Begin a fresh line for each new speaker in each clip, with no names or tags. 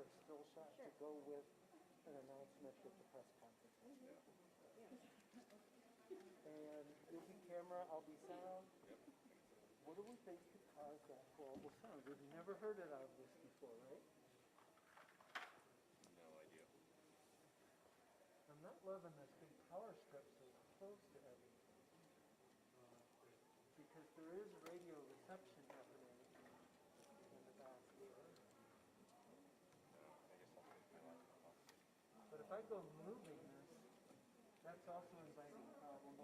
for a still shot to go with an announcement with the press conference. And you'll be camera, I'll be sound. What do we think could cause that horrible sound? We've never heard it out of this before, right?
No idea.
I'm not loving this big power strip so close to everything. Because there is radio reception happening in the back here.
I guess I'll take my laptop.
But if I go moving this, that's also inviting problems.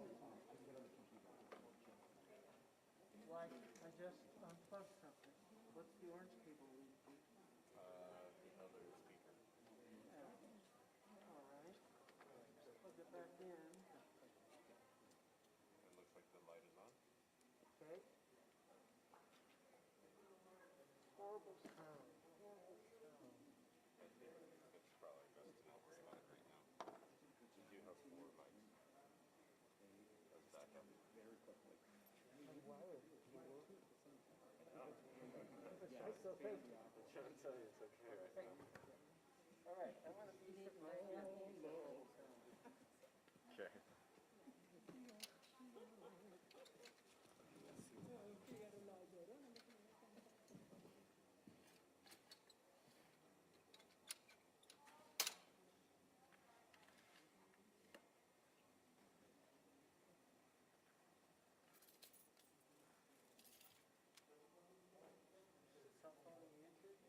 Like, I just unplugged something. What's the orange cable lead to?
The other speaker.
Yeah. Alright. Just plug it back in.
It looks like the light is on.
Okay. Horrible sound. Horrible sound.
I think it's probably best to not worry about it right now. You do have 4 mics. As backup. Very quickly.
I'm wired.
Yeah.
So thank you.
I'm trying to tell you it's okay right now.
Alright, I want to be my hand.
Okay.
Cell phone and YouTube?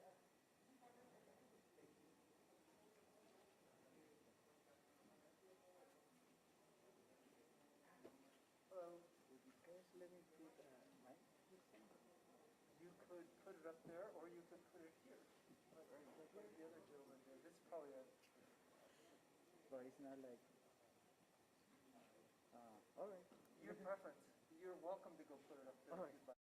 Would you guys let me put mic?
You could put it up there, or you could put it here. Like what the other gentleman did. This is probably a...
But it's not like. All right.
Your preference. You're welcome to go put it up there.
All right.
if you'd like.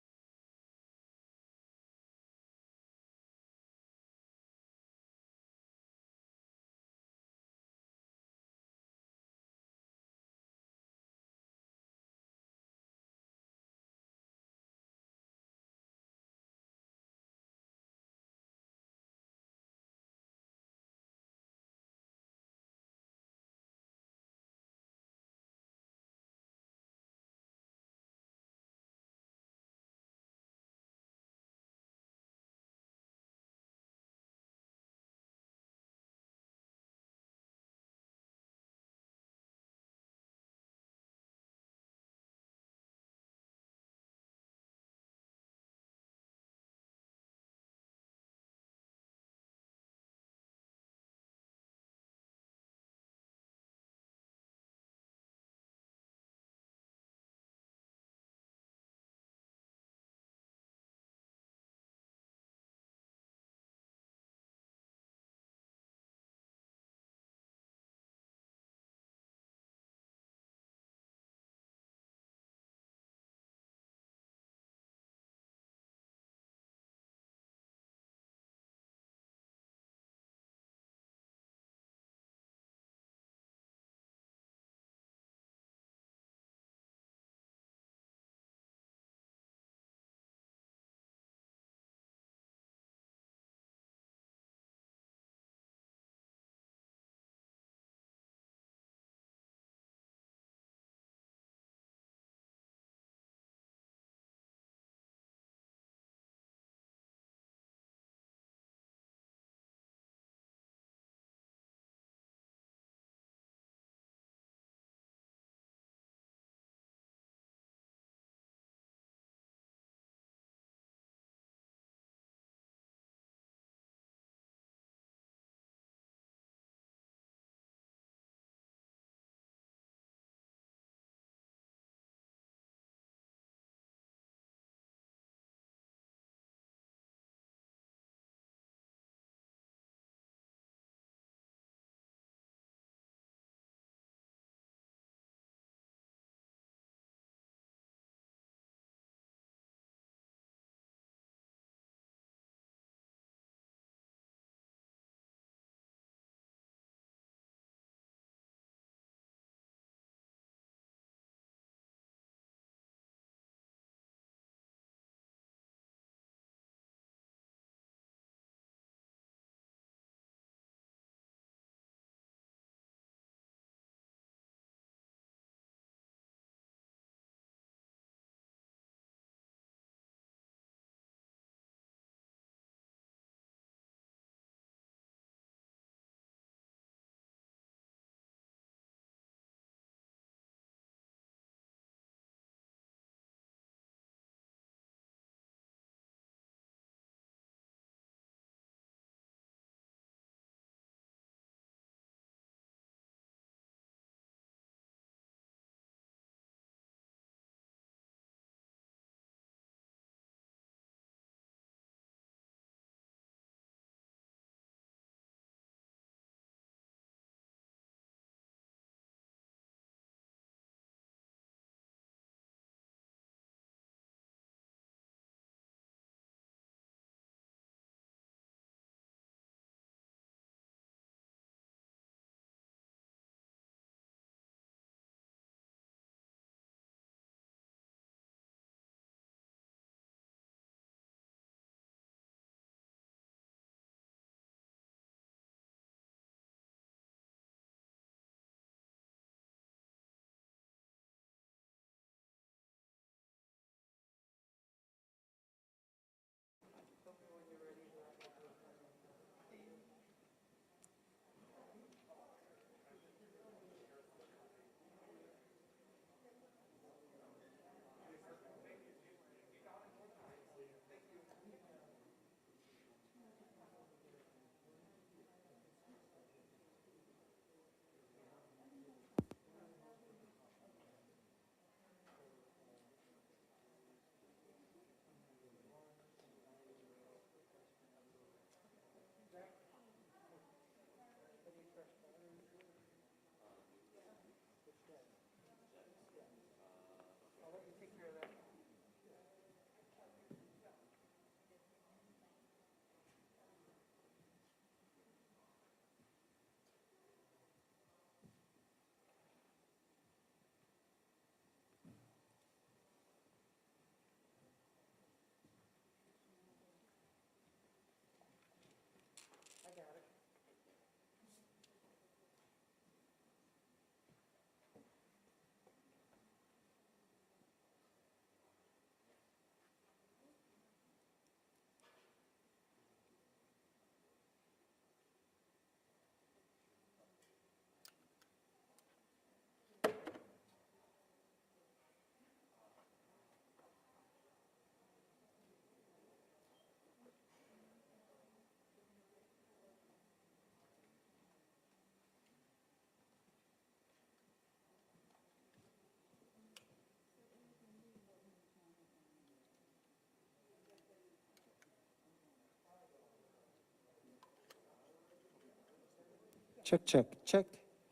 Check, check, check,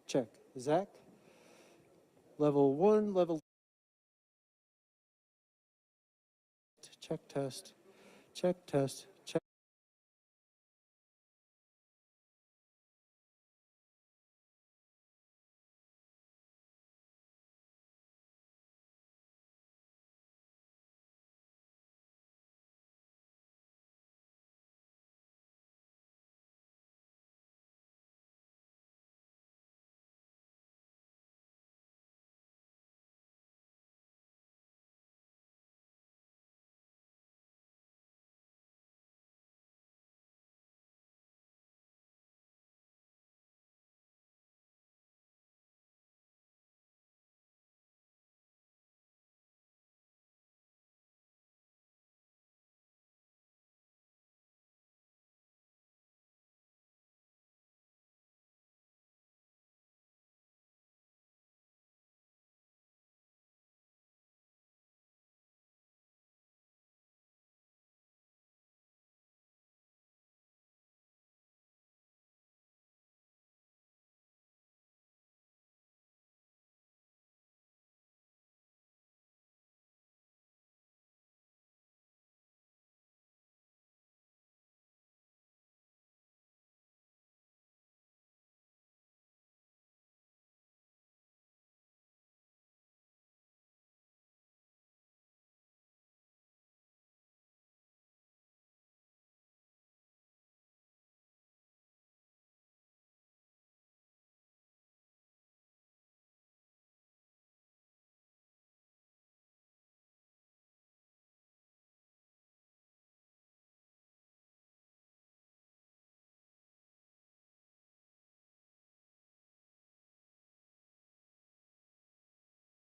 check. Zach? Level 1, level... Check, test. Check, test. Check.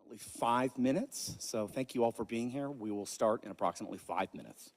Approximately 5 minutes. So thank you all for being here. We will start in approximately 5 minutes.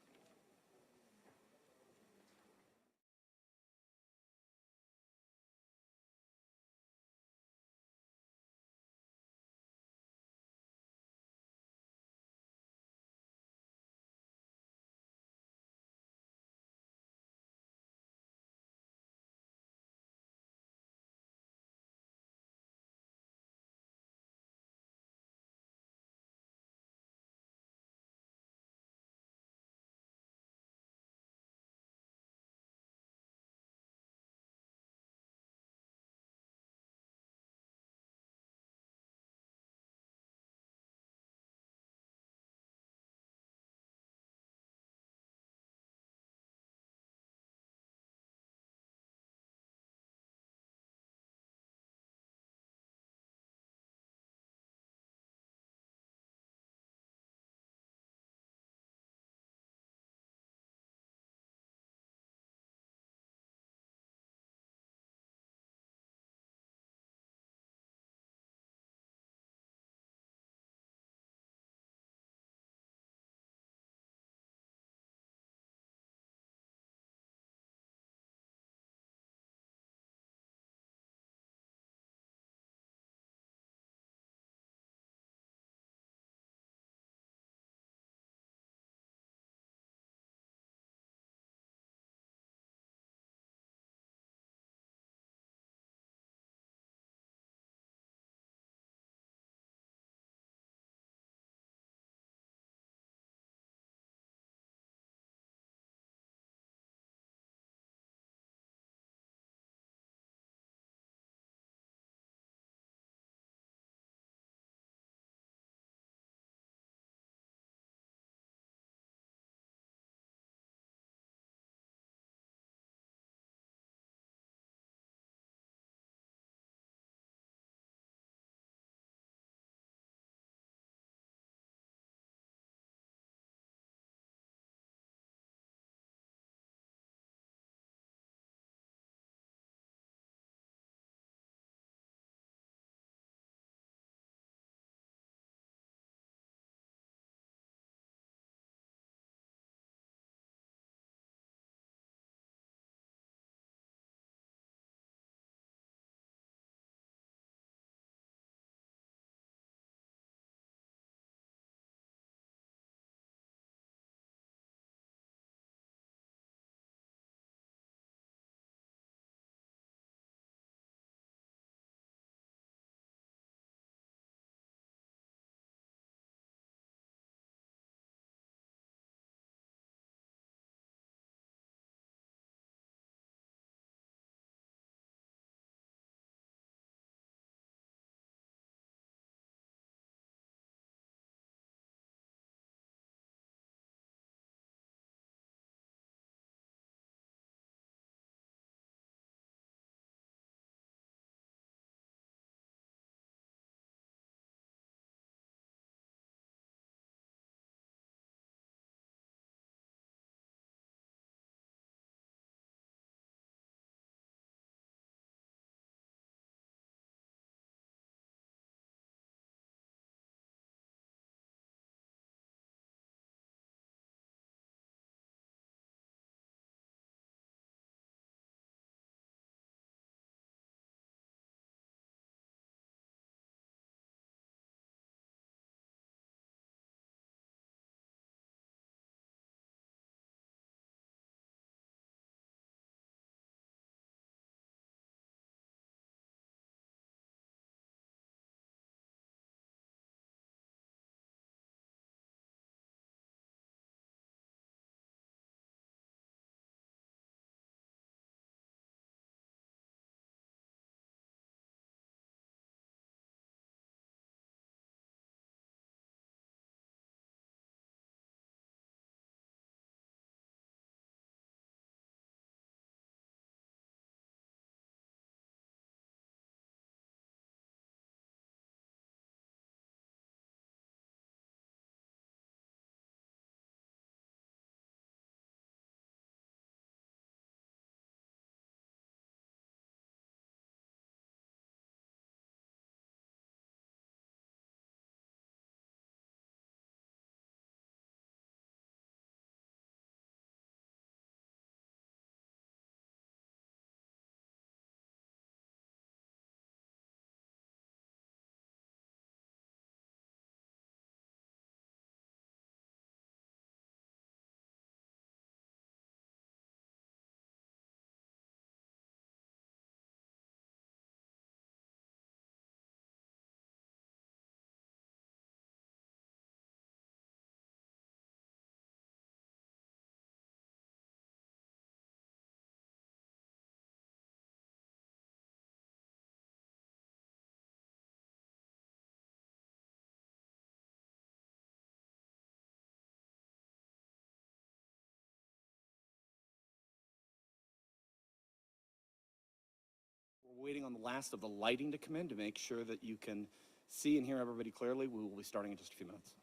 Waiting on the last of the lighting to come in to make sure that you can see and hear everybody clearly. We will be starting in just a few minutes.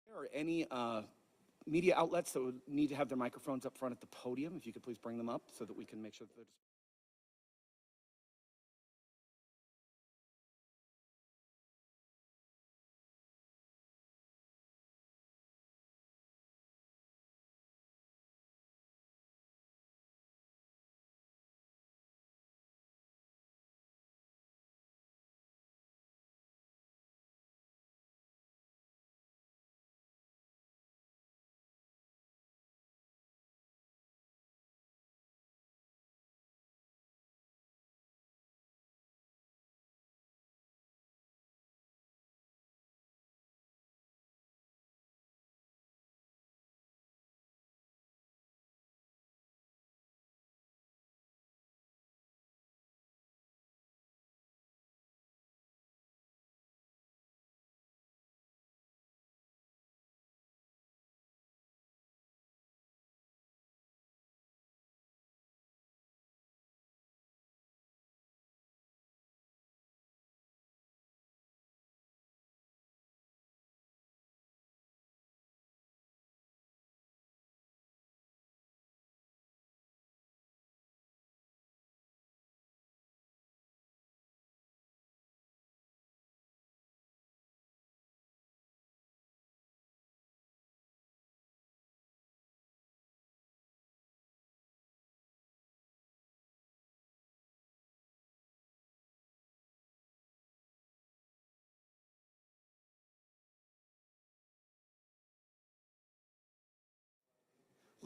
There are any media outlets that would need to have their microphones up front at the podium, if you could please bring them up so that we can make sure that they're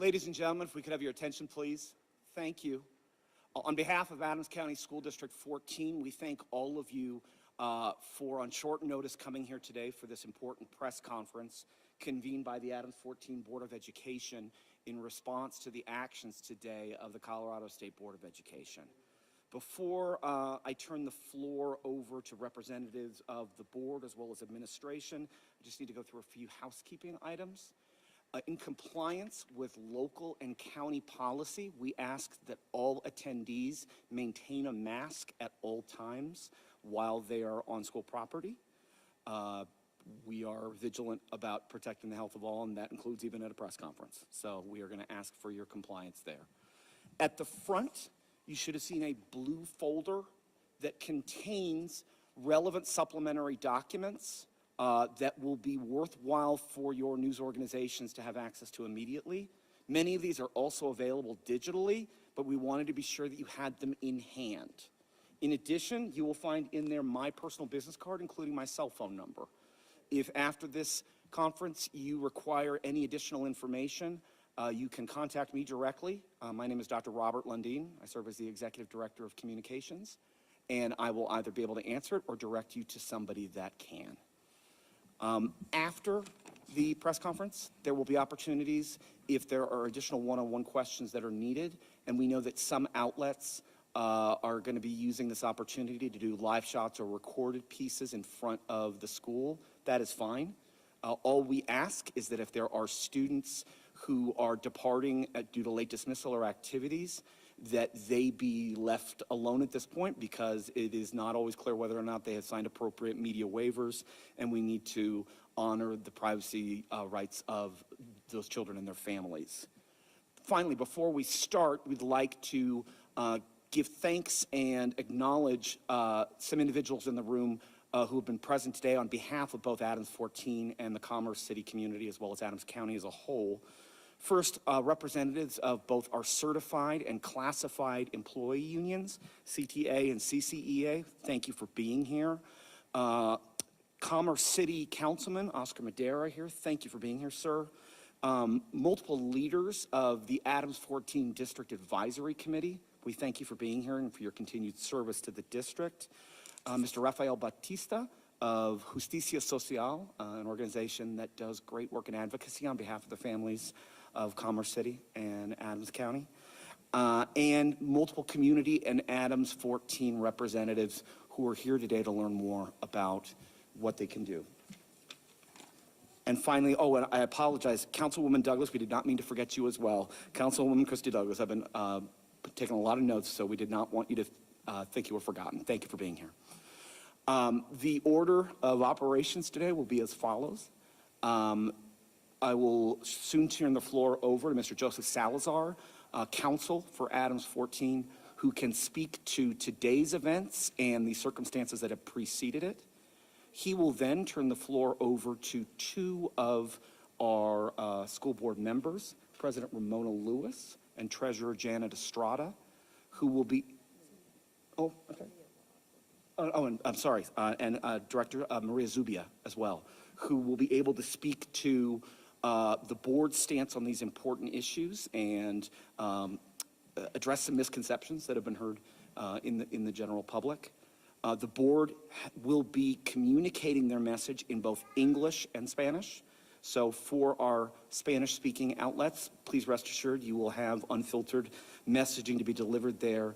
Ladies and gentlemen, if we could have your attention, please. Thank you. On behalf of Adams County School District 14, we thank all of you for, on short notice, coming here today for this important press conference convened by the Adams 14 Board of Education in response to the actions today of the Colorado State Board of Education. Before I turn the floor over to representatives of the board as well as administration, I just need to go through a few housekeeping items. In compliance with local and county policy, we ask that all attendees maintain a mask at all times while they are on school property. We are vigilant about protecting the health of all, and that includes even at a press conference. So we are going to ask for your compliance there. At the front, you should have seen a blue folder that contains relevant supplementary documents that will be worthwhile for your news organizations to have access to immediately. Many of these are also available digitally, but we wanted to be sure that you had them in hand. In addition, you will find in there my personal business card, including my cell phone number. If after this conference you require any additional information, you can contact me directly. My name is Dr. Robert Lundeen. I serve as the Executive Director of Communications, and I will either be able to answer it or direct you to somebody that can. After the press conference, there will be opportunities if there are additional one-on-one questions that are needed, and we know that some outlets are going to be using this opportunity to do live shots or recorded pieces in front of the school. That is fine. All we ask is that if there are students who are departing due to late dismissal or activities, that they be left alone at this point, because it is not always clear whether or not they have signed appropriate media waivers, and we need to honor the privacy rights of those children and their families. Finally, before we start, we'd like to give thanks and acknowledge some individuals in the room who have been present today on behalf of both Adams 14 and the Commerce City community, as well as Adams County as a whole. First, representatives of both our certified and classified employee unions, CTA and CCEA, thank you for being here. Commerce City Councilman Oscar Madera here, thank you for being here, sir. Multiple leaders of the Adams 14 District Advisory Committee, we thank you for being here and for your continued service to the district. Mr. Rafael Batista of Justicia Social, an organization that does great work in advocacy on behalf of the families of Commerce City and Adams County, and multiple community and Adams 14 representatives who are here today to learn more about what they can do. And finally, oh, and I apologize, Councilwoman Douglas, we did not mean to forget you as well. Councilwoman Christy Douglas, I've been taking a lot of notes, so we did not want you to think you were forgotten. Thank you for being here. The order of operations today will be as follows. I will soon turn the floor over to Mr. Joseph Salazar, counsel for Adams 14, who can speak to today's events and the circumstances that have preceded it. He will then turn the floor over to two of our school board members, President Ramona Lewis and Treasurer Janet Estrada, who will be, oh, okay. And I'm sorry, and Director Maria Zubia as well, who will be able to speak to the board's stance on these important issues and address some misconceptions that have been heard in the general public. The board will be communicating their message in both English and Spanish. So for our Spanish-speaking outlets, please rest assured you will have unfiltered messaging to be delivered there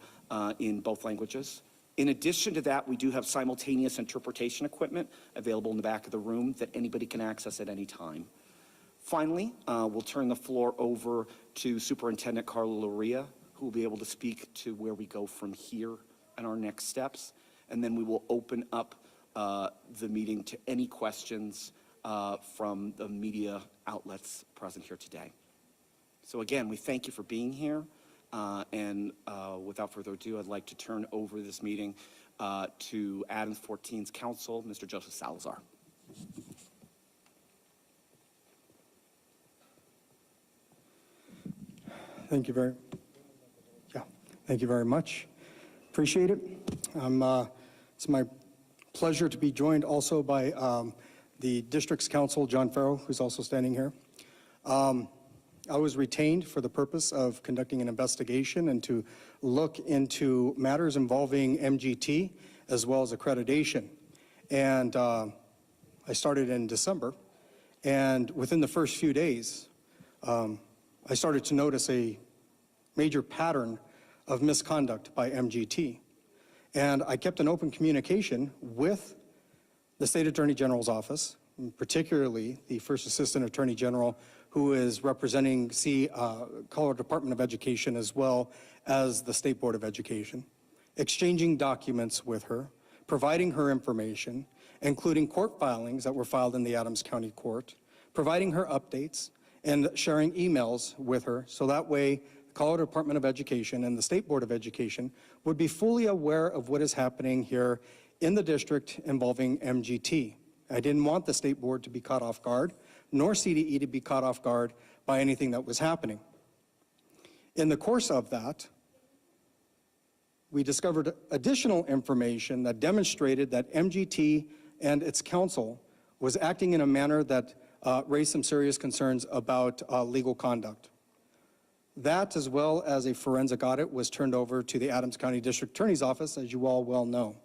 in both languages. In addition to that, we do have simultaneous interpretation equipment available in the back of the room that anybody can access at any time. Finally, we'll turn the floor over to Superintendent Carla Loria, who will be able to speak to where we go from here and our next steps. And then we will open up the meeting to any questions from the media outlets present here today. So again, we thank you for being here. And without further ado, I'd like to turn over this meeting to Adams 14's counsel, Mr. Joseph Salazar.
Thank you very much. Appreciate it. It's my pleasure to be joined also by the district's counsel, John Farrow, who's also standing here. I was retained for the purpose of conducting an investigation and to look into matters involving MGT as well as accreditation. And I started in December, and within the first few days, I started to notice a major pattern of misconduct by MGT. And I kept an open communication with the State Attorney General's office, particularly the First Assistant Attorney General, who is representing Colorado Department of Education as well as the State Board of Education, exchanging documents with her, providing her information, including court filings that were filed in the Adams County Court, providing her updates, and sharing emails with her, so that way the Colorado Department of Education and the State Board of Education would be fully aware of what is happening here in the district involving MGT. I didn't want the State Board to be caught off guard, nor CDE to be caught off guard by anything that was happening. In the course of that, we discovered additional information that demonstrated that MGT and its counsel was acting in a manner that raised some serious concerns about legal conduct. That, as well as a forensic audit, was turned over to the Adams County District Attorney's Office, as you all well know.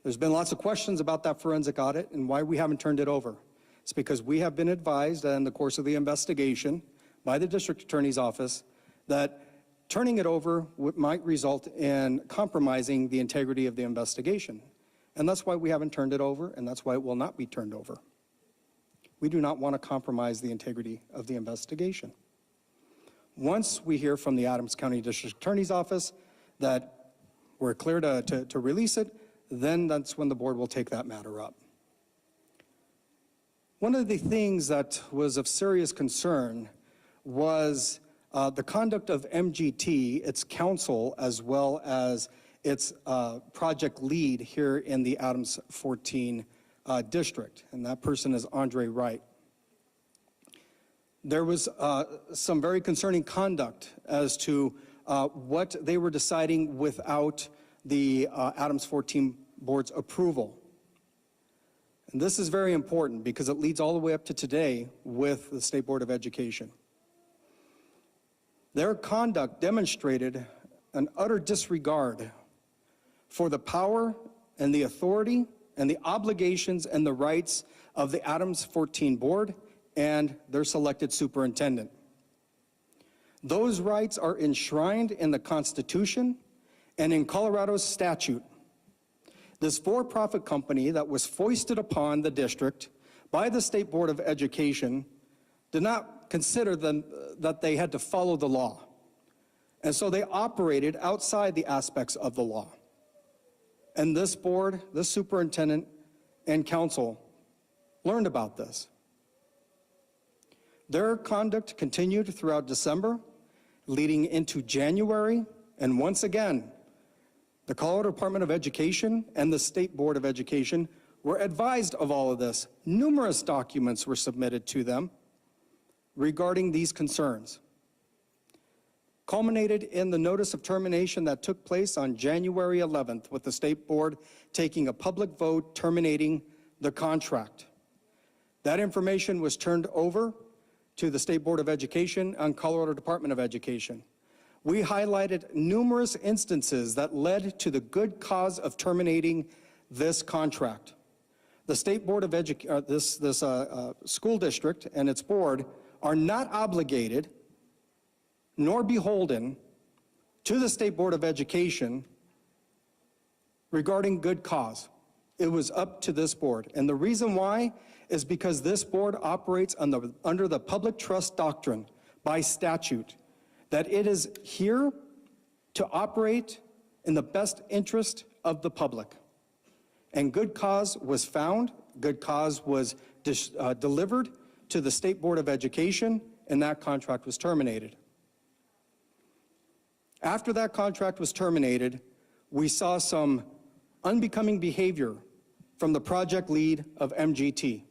There's been lots of questions about that forensic audit and why we haven't turned it over. It's because we have been advised in the course of the investigation by the District Attorney's Office that turning it over might result in compromising the integrity of the investigation. And that's why we haven't turned it over, and that's why it will not be turned over. We do not want to compromise the integrity of the investigation. Once we hear from the Adams County District Attorney's Office that we're clear to release it, then that's when the board will take that matter up. One of the things that was of serious concern was the conduct of MGT, its counsel, as well as its project lead here in the Adams 14 district, and that person is Andre Wright. There was some very concerning conduct as to what they were deciding without the Adams 14 board's approval. And this is very important because it leads all the way up to today with the State Board of Education. Their conduct demonstrated an utter disregard for the power and the authority and the obligations and the rights of the Adams 14 board and their selected superintendent. Those rights are enshrined in the Constitution and in Colorado's statute. This for-profit company that was foisted upon the district by the State Board of Education did not consider that they had to follow the law. And so they operated outside the aspects of the law. And this board, this superintendent, and council learned about this. Their conduct continued throughout December, leading into January, and once again, the Colorado Department of Education and the State Board of Education were advised of all of this. Numerous documents were submitted to them regarding these concerns, culminated in the notice of termination that took place on January 11th, with the State Board taking a public vote terminating the contract. That information was turned over to the State Board of Education and Colorado Department of Education. We highlighted numerous instances that led to the good cause of terminating this contract. The State Board of this school district and its board are not obligated nor beholden to the State Board of Education regarding good cause. It was up to this board. And the reason why is because this board operates under the public trust doctrine by statute, that it is here to operate in the best interest of the public. And good cause was found, good cause was delivered to the State Board of Education, and that contract was terminated. After that contract was terminated, we saw some unbecoming behavior from the project lead of MGT.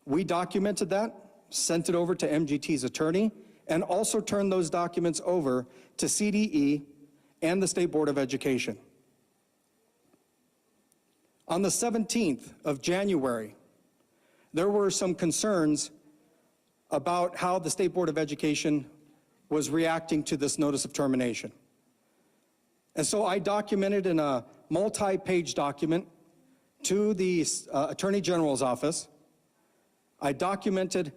We documented that, sent it over to MGT's attorney, and also turned those documents over to CDE and the State Board of Education. On the 17th of January, there were some concerns about how the State Board of Education was reacting to this notice of termination. And so I documented in a multi-page document to the Attorney General's office. I documented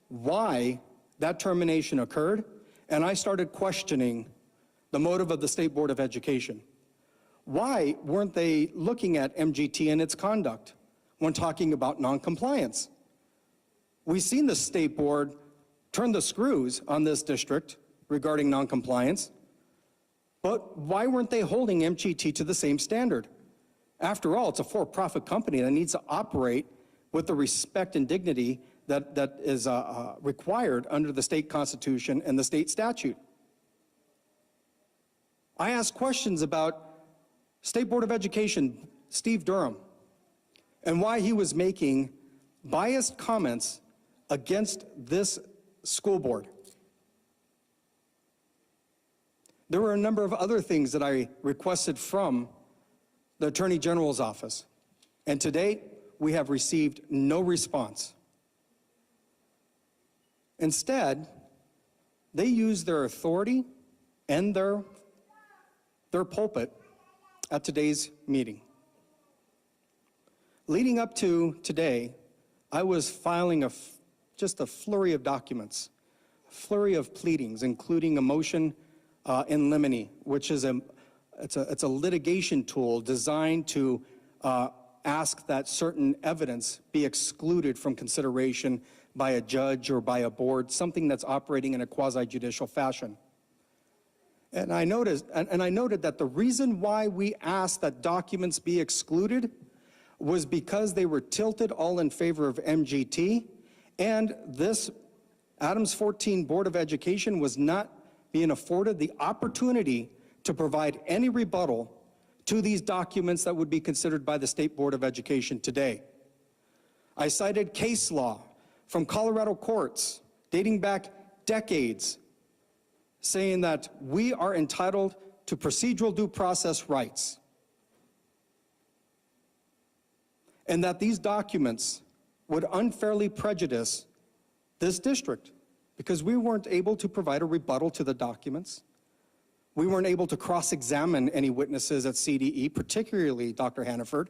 why that termination occurred, and I started questioning the motive of the State Board of Education. Why weren't they looking at MGT and its conduct when talking about noncompliance? We've seen the State Board turn the screws on this district regarding noncompliance, but why weren't they holding MGT to the same standard? After all, it's a for-profit company that needs to operate with the respect and dignity that is required under the state constitution and the state statute. I asked questions about State Board of Education, Steve Durham, and why he was making biased comments against this school board. There were a number of other things that I requested from the Attorney General's office, and to date, we have received no response. Instead, they use their authority and their pulpit at today's meeting. Leading up to today, I was filing just a flurry of documents, a flurry of pleadings, including a motion in limine, which is it's a litigation tool designed to ask that certain evidence be excluded from consideration by a judge or by a board, something that's operating in a quasi-judicial fashion. And I noted that the reason why we asked that documents be excluded was because they were tilted all in favor of MGT, and this Adams 14 Board of Education was not being afforded the opportunity to provide any rebuttal to these documents that would be considered by the State Board of Education today. I cited case law from Colorado courts dating back decades saying that we are entitled to procedural due process rights, and that these documents would unfairly prejudice this district because we weren't able to provide a rebuttal to the documents. We weren't able to cross-examine any witnesses at CDE, particularly Dr. Hannaford.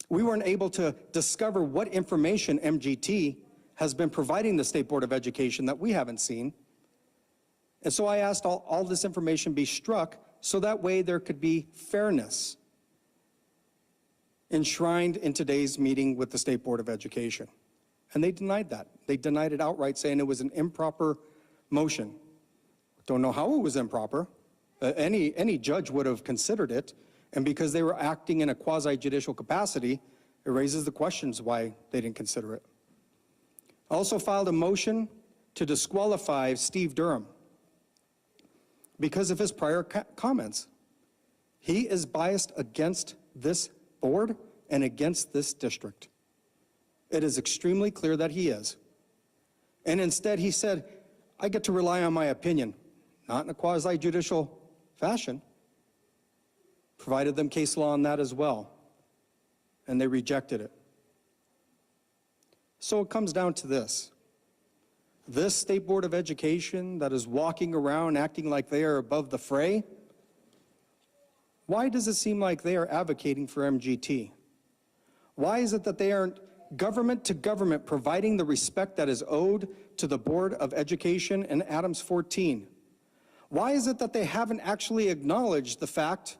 We weren't able to discover what information MGT has been providing the State Board of Education that we haven't seen. And so I asked all this information be struck so that way there could be fairness enshrined in today's meeting with the State Board of Education. And they denied that. They denied it outright, saying it was an improper motion. Don't know how it was improper. Any judge would have considered it, and because they were acting in a quasi-judicial capacity, it raises the questions why they didn't consider it. I also filed a motion to disqualify Steve Durham because of his prior comments. He is biased against this board and against this district. It is extremely clear that he is. And instead he said, I get to rely on my opinion, not in a quasi-judicial fashion. Provided them case law on that as well, and they rejected it. So it comes down to this. This State Board of Education that is walking around acting like they are above the fray, why does it seem like they are advocating for MGT? Why is it that they aren't government to government providing the respect that is owed to the Board of Education and Adams 14? Why is it that they haven't actually acknowledged the fact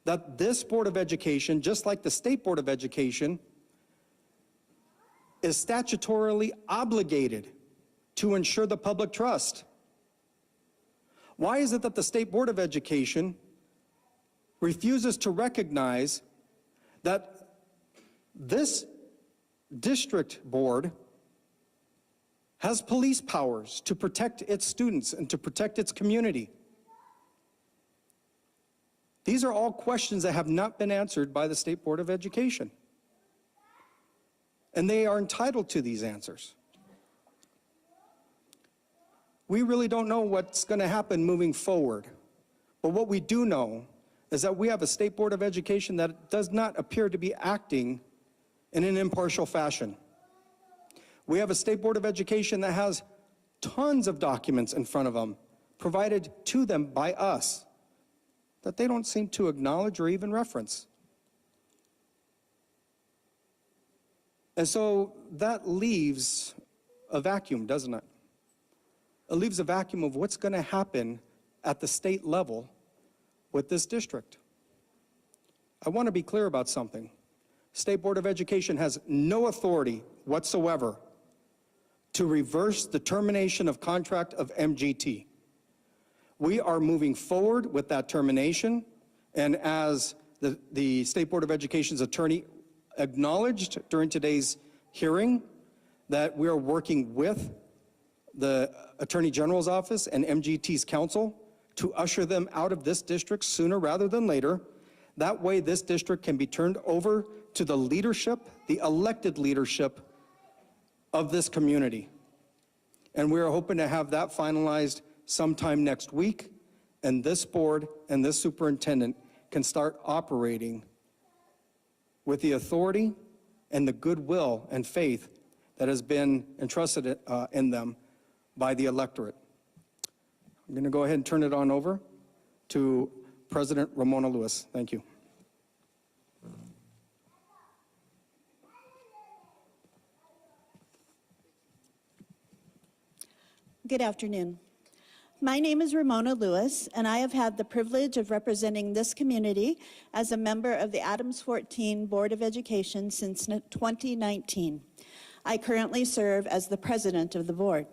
that this Board of Education, just like the State Board of Education, is statutorily obligated to ensure the public trust? Why is it that the State Board of Education refuses to recognize that this district board has police powers to protect its students and to protect its community? These are all questions that have not been answered by the State Board of Education. And they are entitled to these answers. We really don't know what's going to happen moving forward. But what we do know is that we have a State Board of Education that does not appear to be acting in an impartial fashion. We have a State Board of Education that has tons of documents in front of them, provided to them by us, that they don't seem to acknowledge or even reference. And so that leaves a vacuum, doesn't it? It leaves a vacuum of what's going to happen at the state level with this district. I want to be clear about something. State Board of Education has no authority whatsoever to reverse the termination of contract of MGT. We are moving forward with that termination, and as the State Board of Education's attorney acknowledged during today's hearing, that we are working with the Attorney General's office and MGT's counsel to usher them out of this district sooner rather than later. That way this district can be turned over to the leadership, the elected leadership of this community. And we are hoping to have that finalized sometime next week, and this board and this superintendent can start operating with the authority and the goodwill and faith that has been entrusted in them by the electorate. I'm going to go ahead and turn it on over to President Ramona Lewis. Thank you.
Good afternoon. My name is Ramona Lewis, and I have had the privilege of representing this community as a member of the Adams 14 Board of Education since 2019. I currently serve as the president of the board.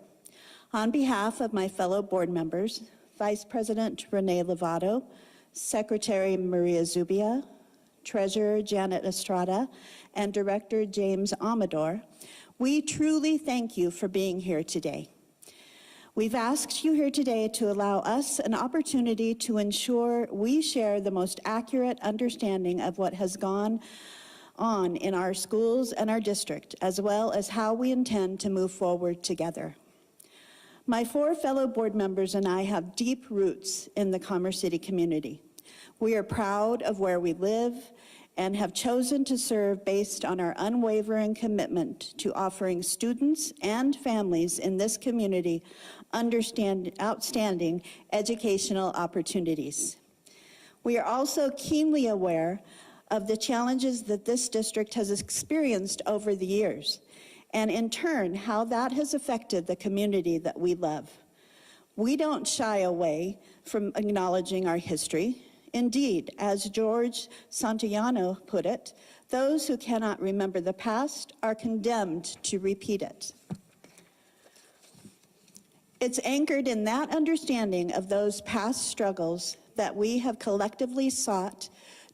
On behalf of my fellow board members, Vice President Renee Lovato, Secretary Maria Zubia, Treasurer Janet Estrada, and Director James Amador, we truly thank you for being here today. We've asked you here today to allow us an opportunity to ensure we share the most accurate understanding of what has gone on in our schools and our district, as well as how we intend to move forward together. My 4 fellow board members and I have deep roots in the Commerce City community. We are proud of where we live and have chosen to serve based on our unwavering commitment to offering students and families in this community outstanding educational opportunities. We are also keenly aware of the challenges that this district has experienced over the years, and in turn, how that has affected the community that we love. We don't shy away from acknowledging our history. Indeed, as George Santayana put it, those who cannot remember the past are condemned to repeat it. It's anchored in that understanding of those past struggles that we have collectively sought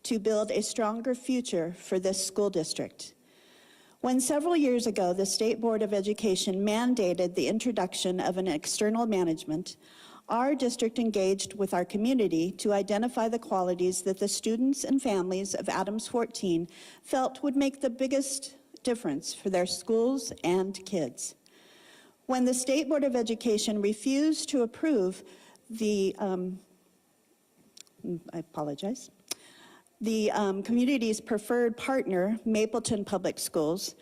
to build a stronger future for this school district. When several years ago, the State Board of Education mandated the introduction of an external management, our district engaged with our community to identify the qualities that the students and families of Adams 14 felt would make the biggest difference for their schools and kids. When the State Board of Education refused to approve the, community's preferred partner, Mapleton Public Schools,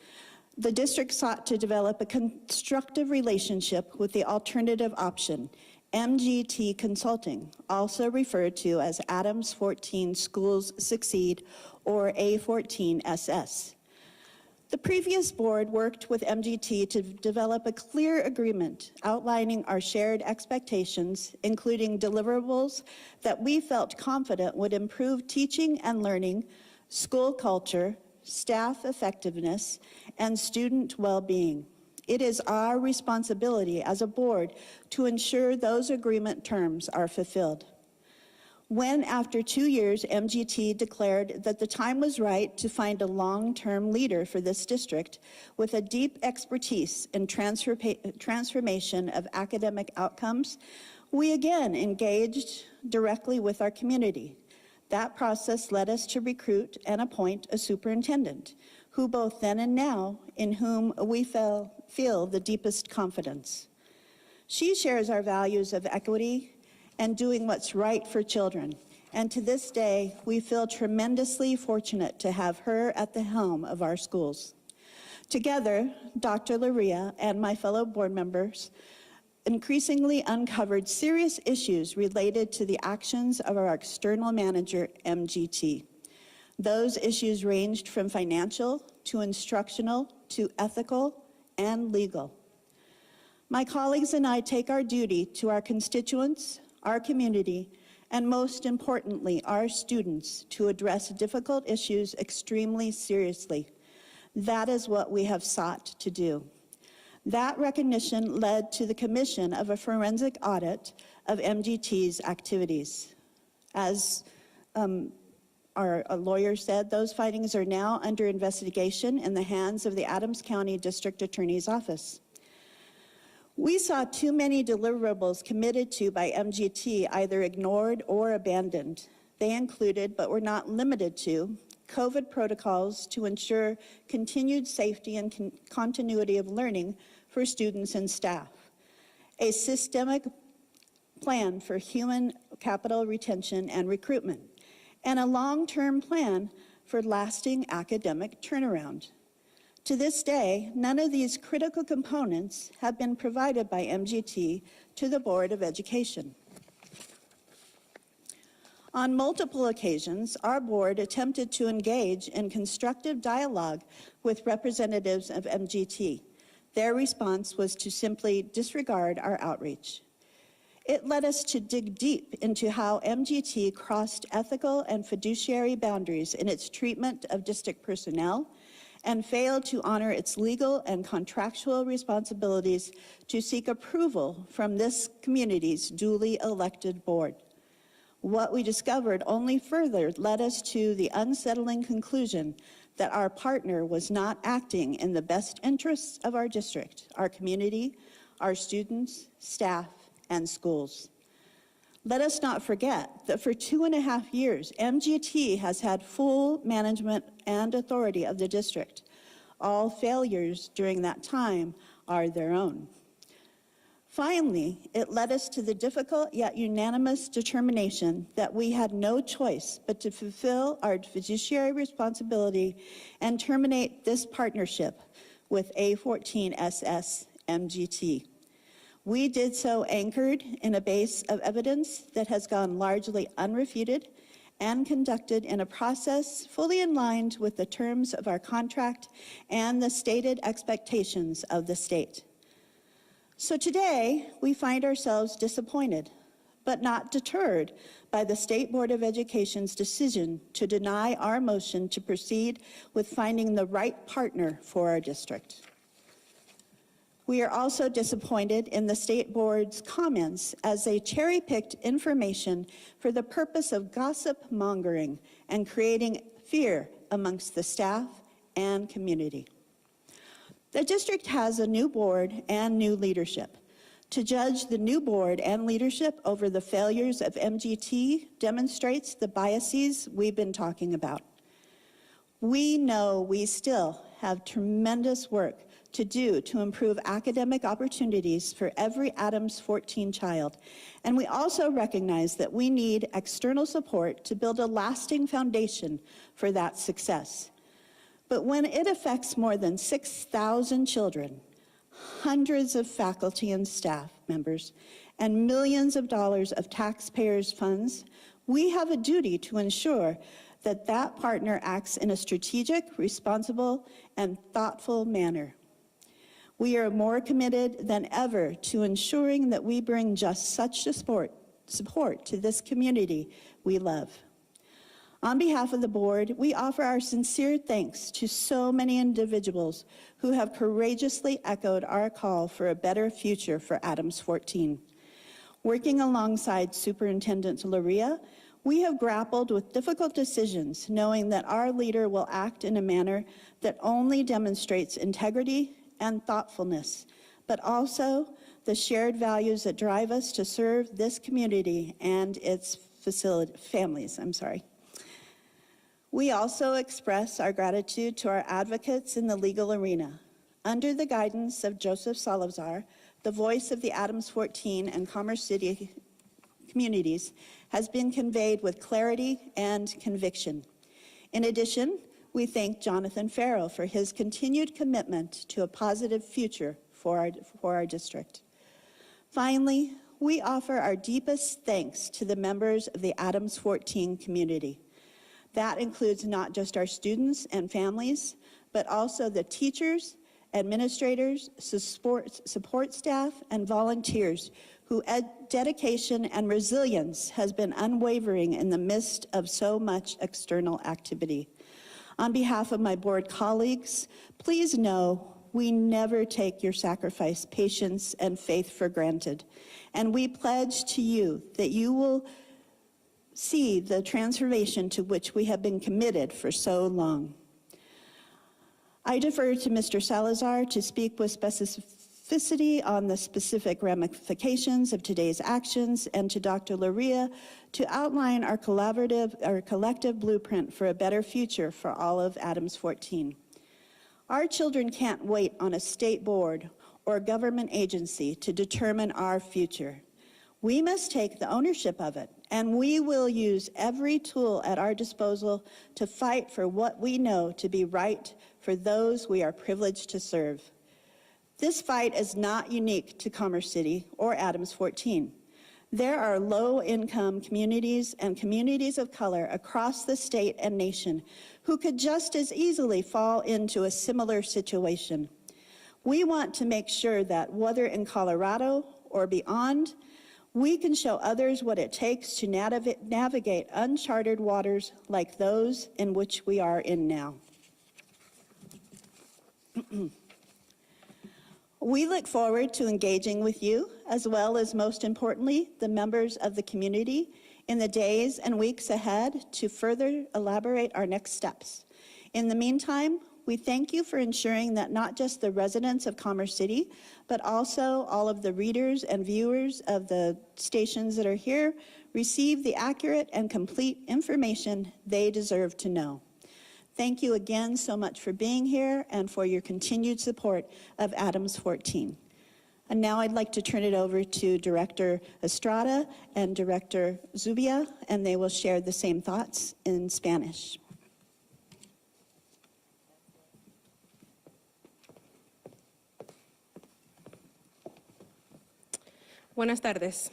the district sought to develop a constructive relationship with the alternative option, MGT Consulting, also referred to as Adams 14 Schools Succeed, or A14SS. The previous board worked with MGT to develop a clear agreement outlining our shared expectations, including deliverables that we felt confident would improve teaching and learning, school culture, staff effectiveness, and student well-being. It is our responsibility as a board to ensure those agreement terms are fulfilled. When, after 2 years, MGT declared that the time was right to find a long-term leader for this district with a deep expertise in transformation of academic outcomes, we again engaged directly with our community. That process led us to recruit and appoint a superintendent, who both then and now, in whom we feel the deepest confidence. She shares our values of equity and doing what's right for children. And to this day, we feel tremendously fortunate to have her at the helm of our schools. Together, Dr. Laria and my fellow board members increasingly uncovered serious issues related to the actions of our external manager, MGT. Those issues ranged from financial to instructional to ethical and legal. My colleagues and I take our duty to our constituents, our community, and most importantly, our students, to address difficult issues extremely seriously. That is what we have sought to do. That recognition led to the commission of a forensic audit of MGT's activities. As our lawyer said, those findings are now under investigation in the hands of the Adams County District Attorney's Office. We saw too many deliverables committed to by MGT either ignored or abandoned. They included, but were not limited to, COVID protocols to ensure continued safety and continuity of learning for students and staff, a systemic plan for human capital retention and recruitment, and a long-term plan for lasting academic turnaround. To this day, none of these critical components have been provided by MGT to the Board of Education. On multiple occasions, our board attempted to engage in constructive dialogue with representatives of MGT. Their response was to simply disregard our outreach. It led us to dig deep into how MGT crossed ethical and fiduciary boundaries in its treatment of district personnel and failed to honor its legal and contractual responsibilities to seek approval from this community's duly elected board. What we discovered only further led us to the unsettling conclusion that our partner was not acting in the best interests of our district, our community, our students, staff, and schools. Let us not forget that for 2.5 years, MGT has had full management and authority of the district. All failures during that time are their own. Finally, it led us to the difficult yet unanimous determination that we had no choice but to fulfill our fiduciary responsibility and terminate this partnership with A14SS MGT. We did so anchored in a base of evidence that has gone largely unrefuted and conducted in a process fully in line with the terms of our contract and the stated expectations of the state. So today, we find ourselves disappointed, but not deterred by the State Board of Education's decision to deny our motion to proceed with finding the right partner for our district. We are also disappointed in the State Board's comments as they cherry-picked information for the purpose of gossip mongering and creating fear amongst the staff and community. The district has a new board and new leadership. To judge the new board and leadership over the failures of MGT demonstrates the biases we've been talking about. We know we still have tremendous work to do to improve academic opportunities for every Adams 14 child. And we also recognize that we need external support to build a lasting foundation for that success. But when it affects more than 6,000 children, hundreds of faculty and staff members, and millions of dollars of taxpayers' funds, we have a duty to ensure that that partner acts in a strategic, responsible, and thoughtful manner. We are more committed than ever to ensuring that we bring just such a support to this community we love. On behalf of the board, we offer our sincere thanks to so many individuals who have courageously echoed our call for a better future for Adams 14. Working alongside Superintendent Luria, we have grappled with difficult decisions, knowing that our leader will act in a manner that only demonstrates integrity and thoughtfulness, but also the shared values that drive us to serve this community and its families. We also express our gratitude to our advocates in the legal arena. Under the guidance of Joseph Salazar, the voice of the Adams 14 and Commerce City communities has been conveyed with clarity and conviction. In addition, we thank Jonathan Farrell for his continued commitment to a positive future for our district. Finally, we offer our deepest thanks to the members of the Adams 14 community. That includes not just our students and families, but also the teachers, administrators, support staff, and volunteers whose dedication and resilience has been unwavering in the midst of so much external activity. On behalf of my board colleagues, please know we never take your sacrifice, patience, and faith for granted. And we pledge to you that you will see the transformation to which we have been committed for so long. I defer to Mr. Salazar to speak with specificity on the specific ramifications of today's actions, and to Dr. Luria to outline our collective blueprint for a better future for all of Adams 14. Our children can't wait on a state board or government agency to determine our future. We must take the ownership of it, and we will use every tool at our disposal to fight for what we know to be right for those we are privileged to serve. This fight is not unique to Commerce City or Adams 14. There are low-income communities and communities of color across the state and nation who could just as easily fall into a similar situation. We want to make sure that whether in Colorado or beyond, We can show others what it takes to navigate uncharted waters like those in which we are in now. We look forward to engaging with you, as well as, most importantly, the members of the community in the days and weeks ahead to further elaborate our next steps. In the meantime, we thank you for ensuring that not just the residents of Commerce City, but also all of the readers and viewers of the stations that are here receive the accurate and complete information they deserve to know. Thank you again so much for being here and for your continued support of Adams 14. And now I'd like to turn it over to Director Estrada and Director Zubia, and they will share the same thoughts in Spanish.
Buenas tardes.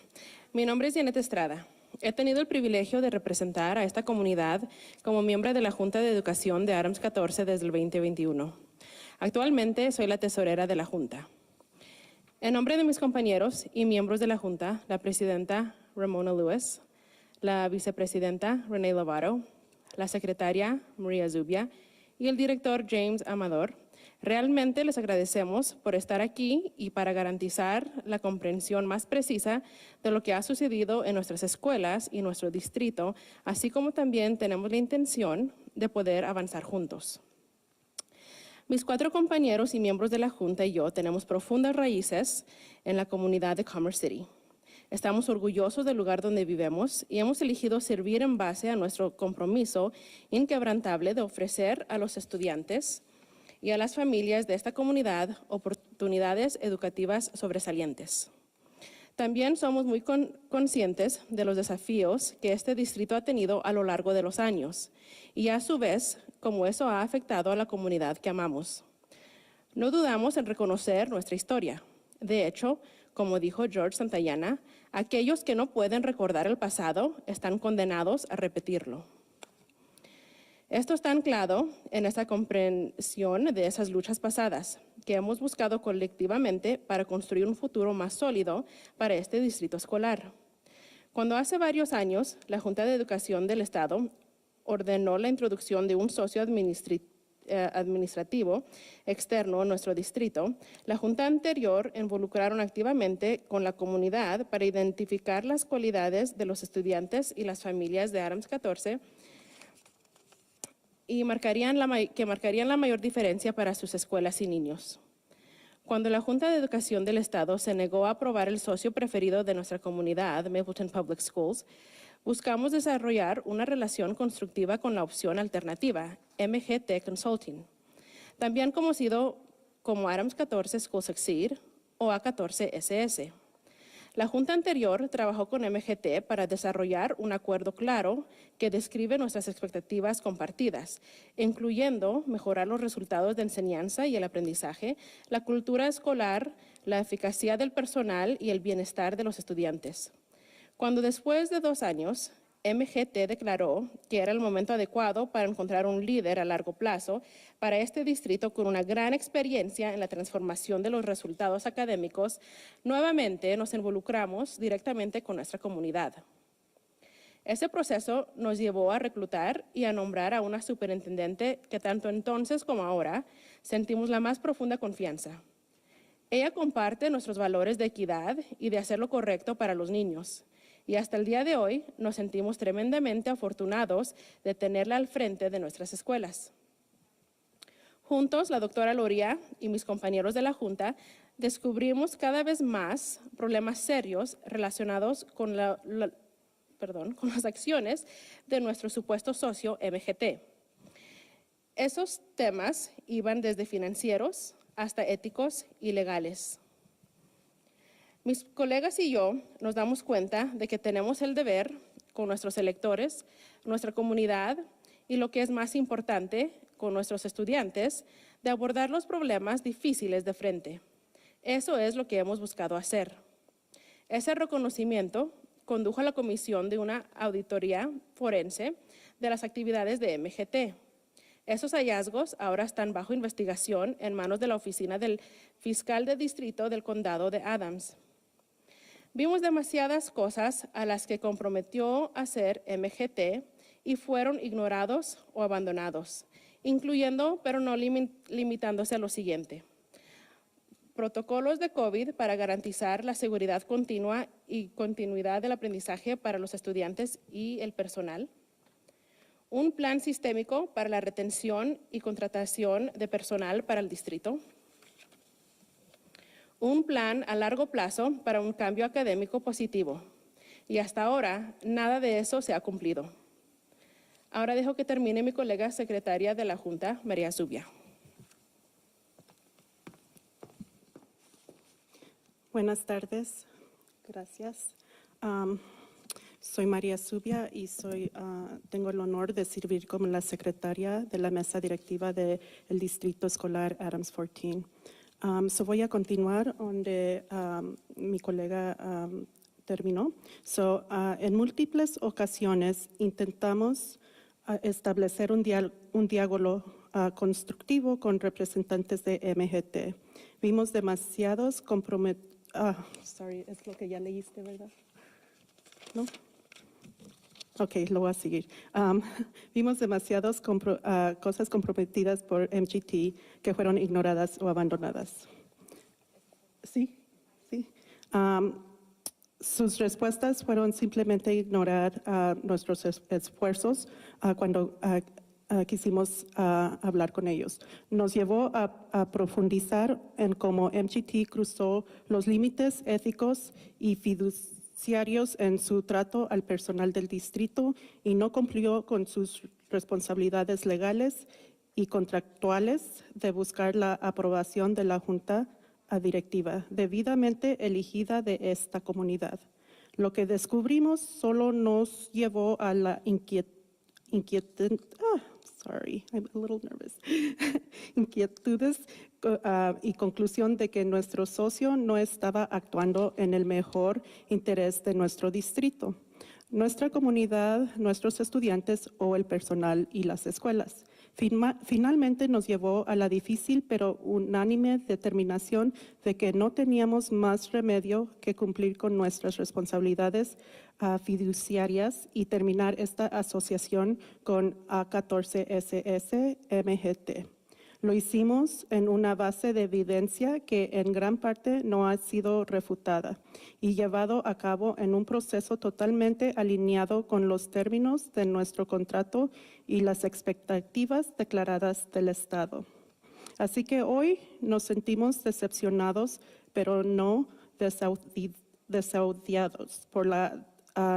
Mi nombre es Janet Estrada. He tenido el privilegio de representar a esta comunidad como miembro de la Junta de Educación de Adams 14 desde el 2021. Actualmente soy la tesorera de la Junta. En nombre de mis compañeros y miembros de la Junta, la presidenta Ramona Lewis, la vicepresidenta Renee Lovato, la secretaria Maria Zubia y el director James Amador, realmente les agradecemos por estar aquí y para garantizar la comprensión más precisa de lo que ha sucedido en nuestras escuelas y nuestro distrito, así como también tenemos la intención de poder avanzar juntos. Mis 4 compañeros y miembros de la Junta y yo tenemos profundas raíces en la comunidad de Commerce City. Estamos orgullosos del lugar donde vivimos y hemos elegido servir en base a nuestro compromiso inquebrantable de ofrecer a los estudiantes y a las familias de esta comunidad oportunidades educativas sobresalientes. También somos muy conscientes de los desafíos que este distrito ha tenido a lo largo de los años y a su vez cómo eso ha afectado a la comunidad que amamos. No dudamos en reconocer nuestra historia. De hecho, como dijo George Santayana, aquellos que no pueden recordar el pasado están condenados a repetirlo. Esto está anclado en esta comprensión de esas luchas pasadas que hemos buscado colectivamente para construir un futuro más sólido para este distrito escolar. Cuando hace varios años la Junta de Educación del Estado ordenó la introducción de un socio administrativo externo en nuestro distrito, la Junta anterior involucraron activamente con la comunidad para identificar las cualidades de los estudiantes y las familias de Adams 14 y marcarían la mayor diferencia para sus escuelas y niños. Cuando la Junta de Educación del Estado se negó a aprobar el socio preferido de nuestra comunidad, Mapleton Public Schools, buscamos desarrollar una relación constructiva con la opción alternativa, MGT Consulting, también conocido como Adams 14 School Succeed o A14SS. La Junta anterior trabajó con MGT para desarrollar un acuerdo claro que describe nuestras expectativas compartidas, incluyendo mejorar los resultados de enseñanza y el aprendizaje, la cultura escolar, la eficacia del personal y el bienestar de los estudiantes. Cuando después de 2 años, MGT declaró que era el momento adecuado para encontrar un líder a largo plazo para este distrito con una gran experiencia en la transformación de los resultados académicos, nuevamente nos involucramos directamente con nuestra comunidad. Ese proceso nos llevó a reclutar y a nombrar a una superintendente que tanto entonces como ahora sentimos la más profunda confianza. Ella comparte nuestros valores de equidad y de hacer lo correcto para los niños. Y hasta el día de hoy nos sentimos tremendamente afortunados de tenerla al frente de nuestras escuelas. Juntos, la doctora Loria y mis compañeros de la Junta descubrimos cada vez más problemas serios relacionados con con las acciones de nuestro supuesto socio MGT. Esos temas iban desde financieros hasta éticos y legales. Mis colegas y yo nos damos cuenta de que tenemos el deber con nuestros electores, nuestra comunidad y, lo que es más importante, con nuestros estudiantes, de abordar los problemas difíciles de frente. Eso es lo que hemos buscado hacer. Ese reconocimiento condujo a la comisión de una auditoría forense de las actividades de MGT. Esos hallazgos ahora están bajo investigación en manos de la oficina del fiscal de distrito del condado de Adams. Vimos demasiadas cosas a las que comprometió hacer MGT y fueron ignorados o abandonados, incluyendo, pero no limitándose a lo siguiente: protocolos de COVID para garantizar la seguridad continua y continuidad del aprendizaje para los estudiantes y el personal, un plan sistémico para la retención y contratación de personal para el distrito, un plan a largo plazo para un cambio académico positivo. Y hasta ahora, nada de eso se ha cumplido. Ahora dejo que termine mi colega secretaria de la Junta, María Zubia.
Buenas tardes, gracias. Soy María Zubia y tengo el honor de servir como la secretaria de la mesa directiva del Distrito Escolar Adams 14. Voy a continuar donde mi colega terminó. En múltiples ocasiones intentamos establecer un diálogo constructivo con representantes de MGT. Vimos demasiados es lo que ya leíste, ¿verdad? ¿No? Ok, lo voy a seguir. Vimos demasiadas cosas comprometidas por MGT que fueron ignoradas o abandonadas. Sí. Sus respuestas fueron simplemente ignorar nuestros esfuerzos cuando quisimos hablar con ellos. Nos llevó a profundizar en cómo MGT cruzó los límites éticos y fiduciarios en su trato al personal del distrito y no cumplió con sus responsabilidades legales y contractuales de buscar la aprobación de la Junta Directiva debidamente elegida de esta comunidad. Lo que descubrimos solo nos llevó a la inquietudes y conclusión de que nuestro socio no estaba actuando en el mejor interés de nuestro distrito, nuestra comunidad, nuestros estudiantes o el personal y las escuelas. Finalmente nos llevó a la difícil pero unánime determinación de que no teníamos más remedio que cumplir con nuestras responsabilidades fiduciarias y terminar esta asociación con A14SS MGT. Lo hicimos en una base de evidencia que en gran parte no ha sido refutada y llevado a cabo en un proceso totalmente alineado con los términos de nuestro contrato y las expectativas declaradas del Estado. Así que hoy nos sentimos decepcionados, pero no desaudiados por la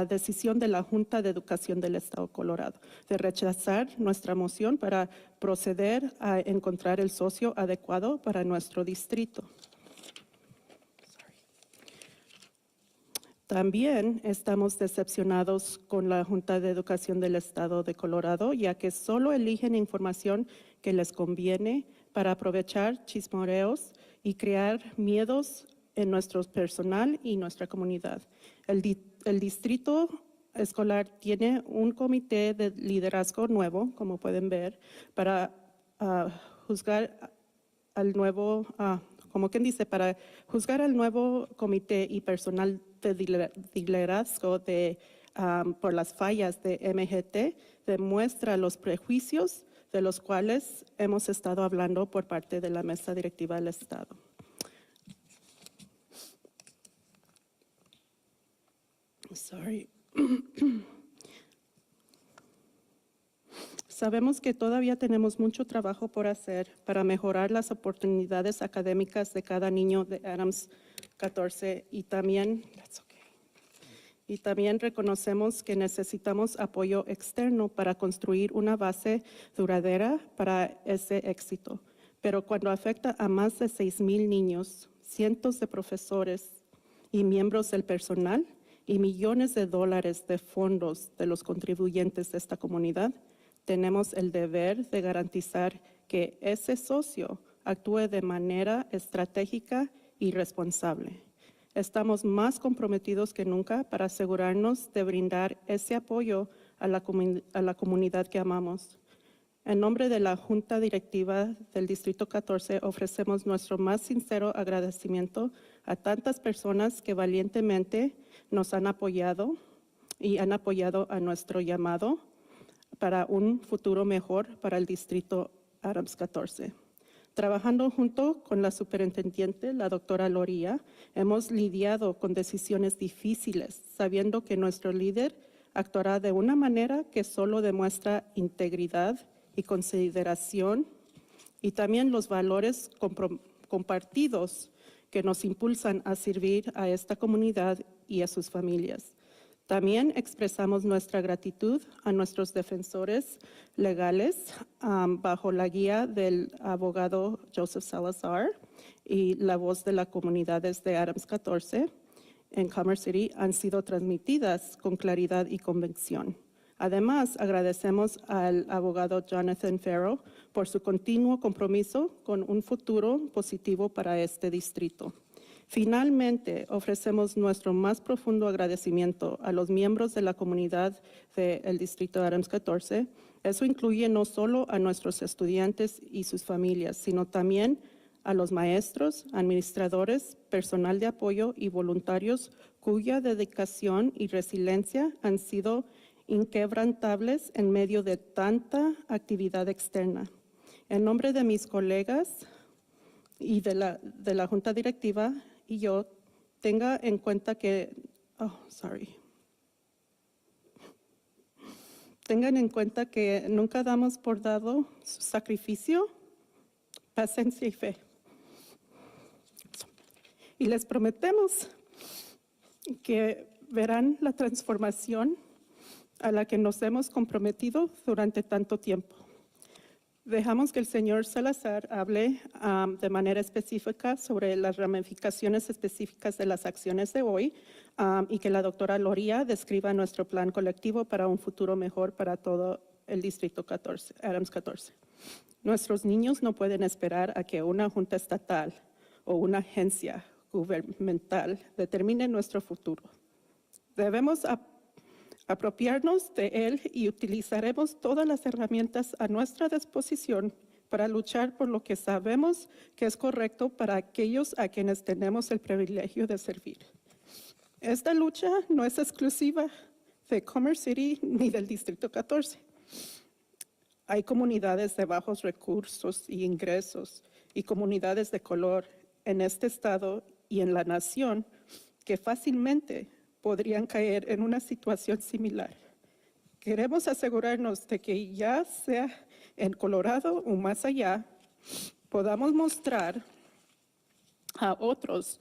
decisión de la Junta de Educación del Estado de Colorado de rechazar nuestra moción para proceder a encontrar el socio adecuado para nuestro distrito. También estamos decepcionados con la Junta de Educación del Estado de Colorado, ya que solo eligen información que les conviene para aprovechar chismoreos y crear miedos en nuestro personal y nuestra comunidad. El distrito escolar tiene un comité de liderazgo nuevo, como pueden ver, para juzgar al nuevo, para juzgar al nuevo comité y personal de liderazgo por las fallas de MGT, demuestra los prejuicios de los cuales hemos estado hablando por parte de la mesa directiva del Estado. Sabemos que todavía tenemos mucho trabajo por hacer para mejorar las oportunidades académicas de cada niño de Adams 14 y también reconocemos que necesitamos apoyo externo para construir una base duradera para ese éxito. Pero cuando afecta a más de 6,000 niños, cientos de profesores y miembros del personal, y millones de dólares de fondos de los contribuyentes de esta comunidad, tenemos el deber de garantizar que ese socio actúe de manera estratégica y responsable. Estamos más comprometidos que nunca para asegurarnos de brindar ese apoyo a la comunidad que amamos. En nombre de la Junta Directiva del Distrito 14, ofrecemos nuestro más sincero agradecimiento a tantas personas que valientemente nos han apoyado y han apoyado a nuestro llamado para un futuro mejor para el Distrito Adams 14. Trabajando junto con la superintendente, la doctora Loría, hemos lidiado con decisiones difíciles, sabiendo que nuestro líder actuará de una manera que solo demuestra integridad y consideración, y también los valores compartidos que nos impulsan a servir a esta comunidad y a sus familias. También expresamos nuestra gratitud a nuestros defensores legales bajo la guía del abogado Joseph Salazar y la voz de las comunidades de Adams 14 en Commerce City han sido transmitidas con claridad y convicción. Además, agradecemos al abogado Jonathan Farrow por su continuo compromiso con un futuro positivo para este distrito. Finalmente, ofrecemos nuestro más profundo agradecimiento a los miembros de la comunidad del Distrito Adams 14. Eso incluye no solo a nuestros estudiantes y sus familias, sino también a los maestros, administradores, personal de apoyo y voluntarios cuya dedicación y resiliencia han sido inquebrantables en medio de tanta actividad externa. En nombre de mis colegas y de la Junta Directiva y yo, tenga en cuenta que, tengan en cuenta que nunca damos por dado su sacrificio, paciencia y fe. Y les prometemos que verán la transformación a la que nos hemos comprometido durante tanto tiempo. Dejamos que el señor Salazar hable de manera específica sobre las ramificaciones específicas de las acciones de hoy y que la doctora Loría describa nuestro plan colectivo para un futuro mejor para todo el Distrito 14, Adams 14. Nuestros niños no pueden esperar a que una junta estatal o una agencia gubernamental determine nuestro futuro. Debemos apropiarnos de él y utilizaremos todas las herramientas a nuestra disposición para luchar por lo que sabemos que es correcto para aquellos a quienes tenemos el privilegio de servir. Esta lucha no es exclusiva de Commerce City ni del Distrito 14. Hay comunidades de bajos recursos y ingresos y comunidades de color en este estado y en la nación que fácilmente podrían caer en una situación similar. Queremos asegurarnos de que ya sea en Colorado o más allá, podamos mostrar a otros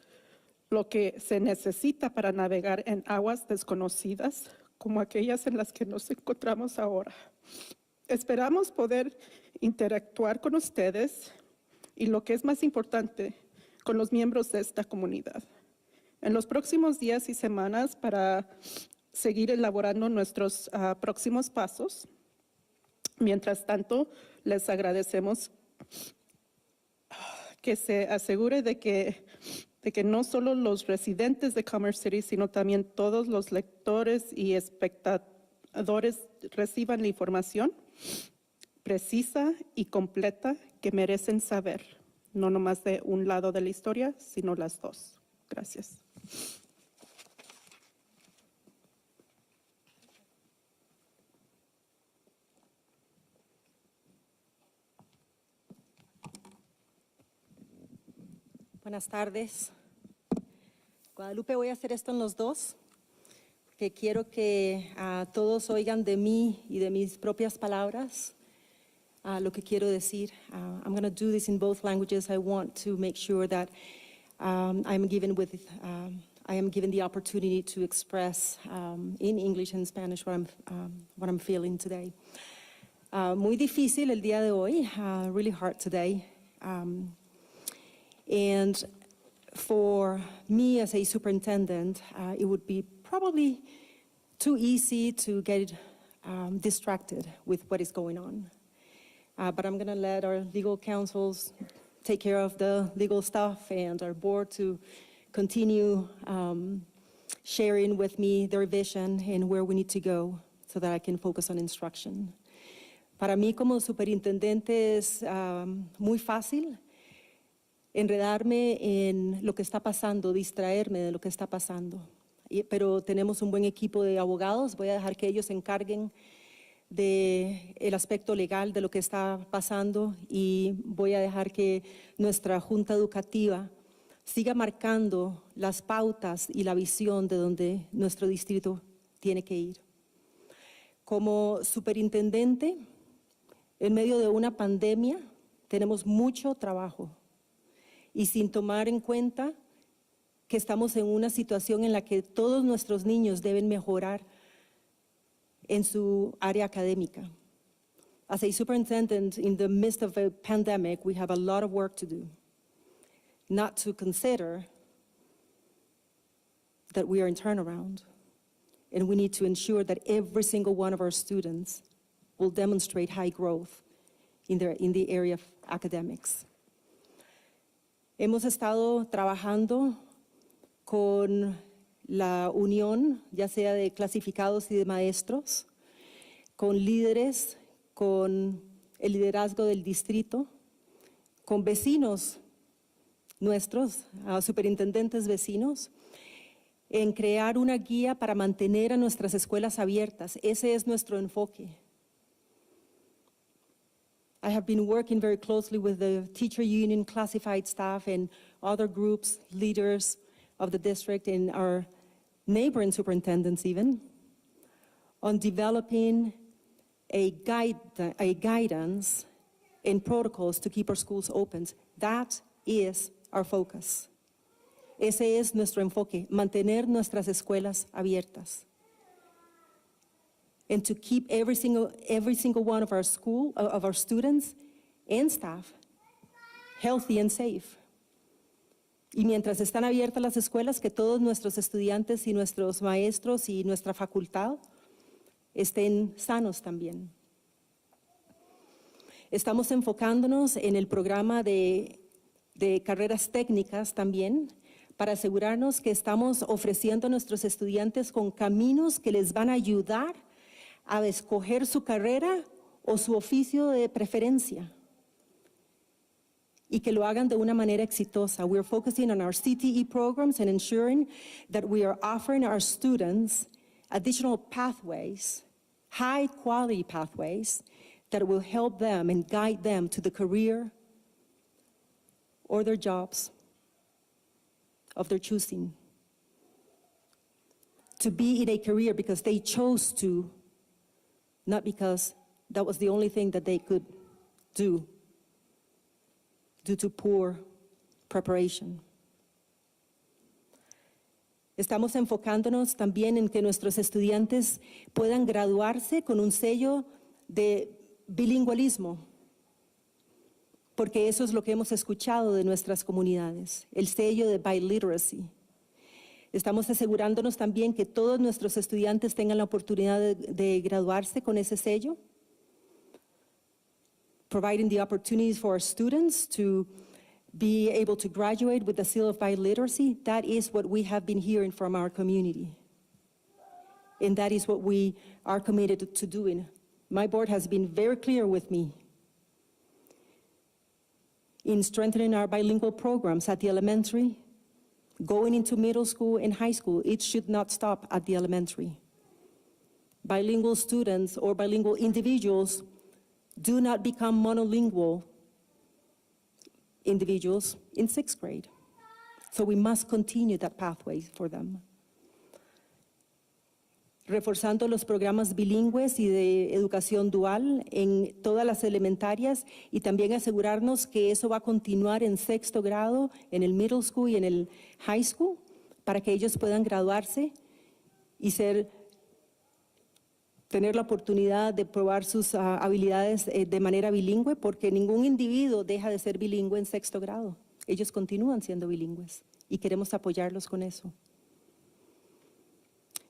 lo que se necesita para navegar en aguas desconocidas como aquellas en las que nos encontramos ahora. Esperamos poder interactuar con ustedes y, lo que es más importante, con los miembros de esta comunidad en los próximos días y semanas para seguir elaborando nuestros próximos pasos. Mientras tanto, les agradecemos que se asegure de que no solo los residentes de Commerce City, sino también todos los lectores y espectadores reciban la información precisa y completa que merecen saber, no nomás de un lado de la historia, sino las dos. Gracias.
Buenas tardes. Guadalupe, voy a hacer esto en los dos, que quiero que todos oigan de mí y de mis propias palabras lo que quiero decir. I'm going to do this in both languages. I want to make sure that I am given the opportunity to express in English and Spanish what I'm feeling today. Muy difícil el día de hoy, really hard today. And for me as a superintendent, it would be probably too easy to get distracted with what is going on. But I'm going to let our legal counsels take care of the legal stuff and our board to continue sharing with me their vision and where we need to go so that I can focus on instruction. Para mí como superintendente es muy fácil enredarme en lo que está pasando, distraerme de lo que está pasando. Pero tenemos un buen equipo de abogados, voy a dejar que ellos se encarguen del aspecto legal de lo que está pasando y voy a dejar que nuestra junta educativa siga marcando las pautas y la visión de donde nuestro distrito tiene que ir. Como superintendente, en medio de una pandemia, tenemos mucho trabajo y sin tomar en cuenta que estamos en una situación en la que todos nuestros niños deben mejorar en su área académica. As a superintendent, in the midst of a pandemic, we have a lot of work to do. Not to consider that we are in turnaround, and we need to ensure that every single one of our students will demonstrate high growth in the area of academics. Hemos estado trabajando con la unión, ya sea de clasificados y de maestros, con líderes, con el liderazgo del distrito, con vecinos nuestros, superintendentes vecinos, en crear una guía para mantener a nuestras escuelas abiertas. Ese es nuestro enfoque. I have been working very closely with the teacher union, classified staff, and other groups, leaders of the district and our neighboring superintendents even, on developing a guidance and protocols to keep our schools open. That is our focus. Ese es nuestro enfoque, mantener nuestras escuelas abiertas. And to keep every single one of our students and staff healthy and safe. Y mientras están abiertas las escuelas, que todos nuestros estudiantes y nuestros maestros y nuestra facultad estén sanos también. Estamos enfocándonos en el programa de carreras técnicas también, para asegurarnos que estamos ofreciendo a nuestros estudiantes con caminos que les van a ayudar a escoger su carrera o su oficio de preferencia y que lo hagan de una manera exitosa. We're focusing on our CTE programs and ensuring that we are offering our students additional pathways, high quality pathways that will help them and guide them to the career or their jobs of their choosing. To be in a career because they chose to, not because that was the only thing that they could do due to poor preparation. Estamos enfocándonos también en que nuestros estudiantes puedan graduarse con un sello de bilingüismo, porque eso es lo que hemos escuchado de nuestras comunidades, el sello de biliteracy. Estamos asegurándonos también que todos nuestros estudiantes tengan la oportunidad de graduarse con ese sello, providing the opportunities for our students to be able to graduate with the seal of biliteracy. That is what we have been hearing from our community. And that is what we are committed to doing. My board has been very clear with me in strengthening our bilingual programs at the elementary, going into middle school and high school. It should not stop at the elementary. Bilingual students or bilingual individuals do not become monolingual individuals in 6th grade. So we must continue that pathway for them. Reforzando los programas bilingües y de educación dual en todas las elementarias y también asegurarnos que eso va a continuar en 6º grado, en el middle school y en el high school, para que ellos puedan graduarse y tener la oportunidad de probar sus habilidades de manera bilingüe, porque ningún individuo deja de ser bilingüe en 6º grado. Ellos continúan siendo bilingües y queremos apoyarlos con eso.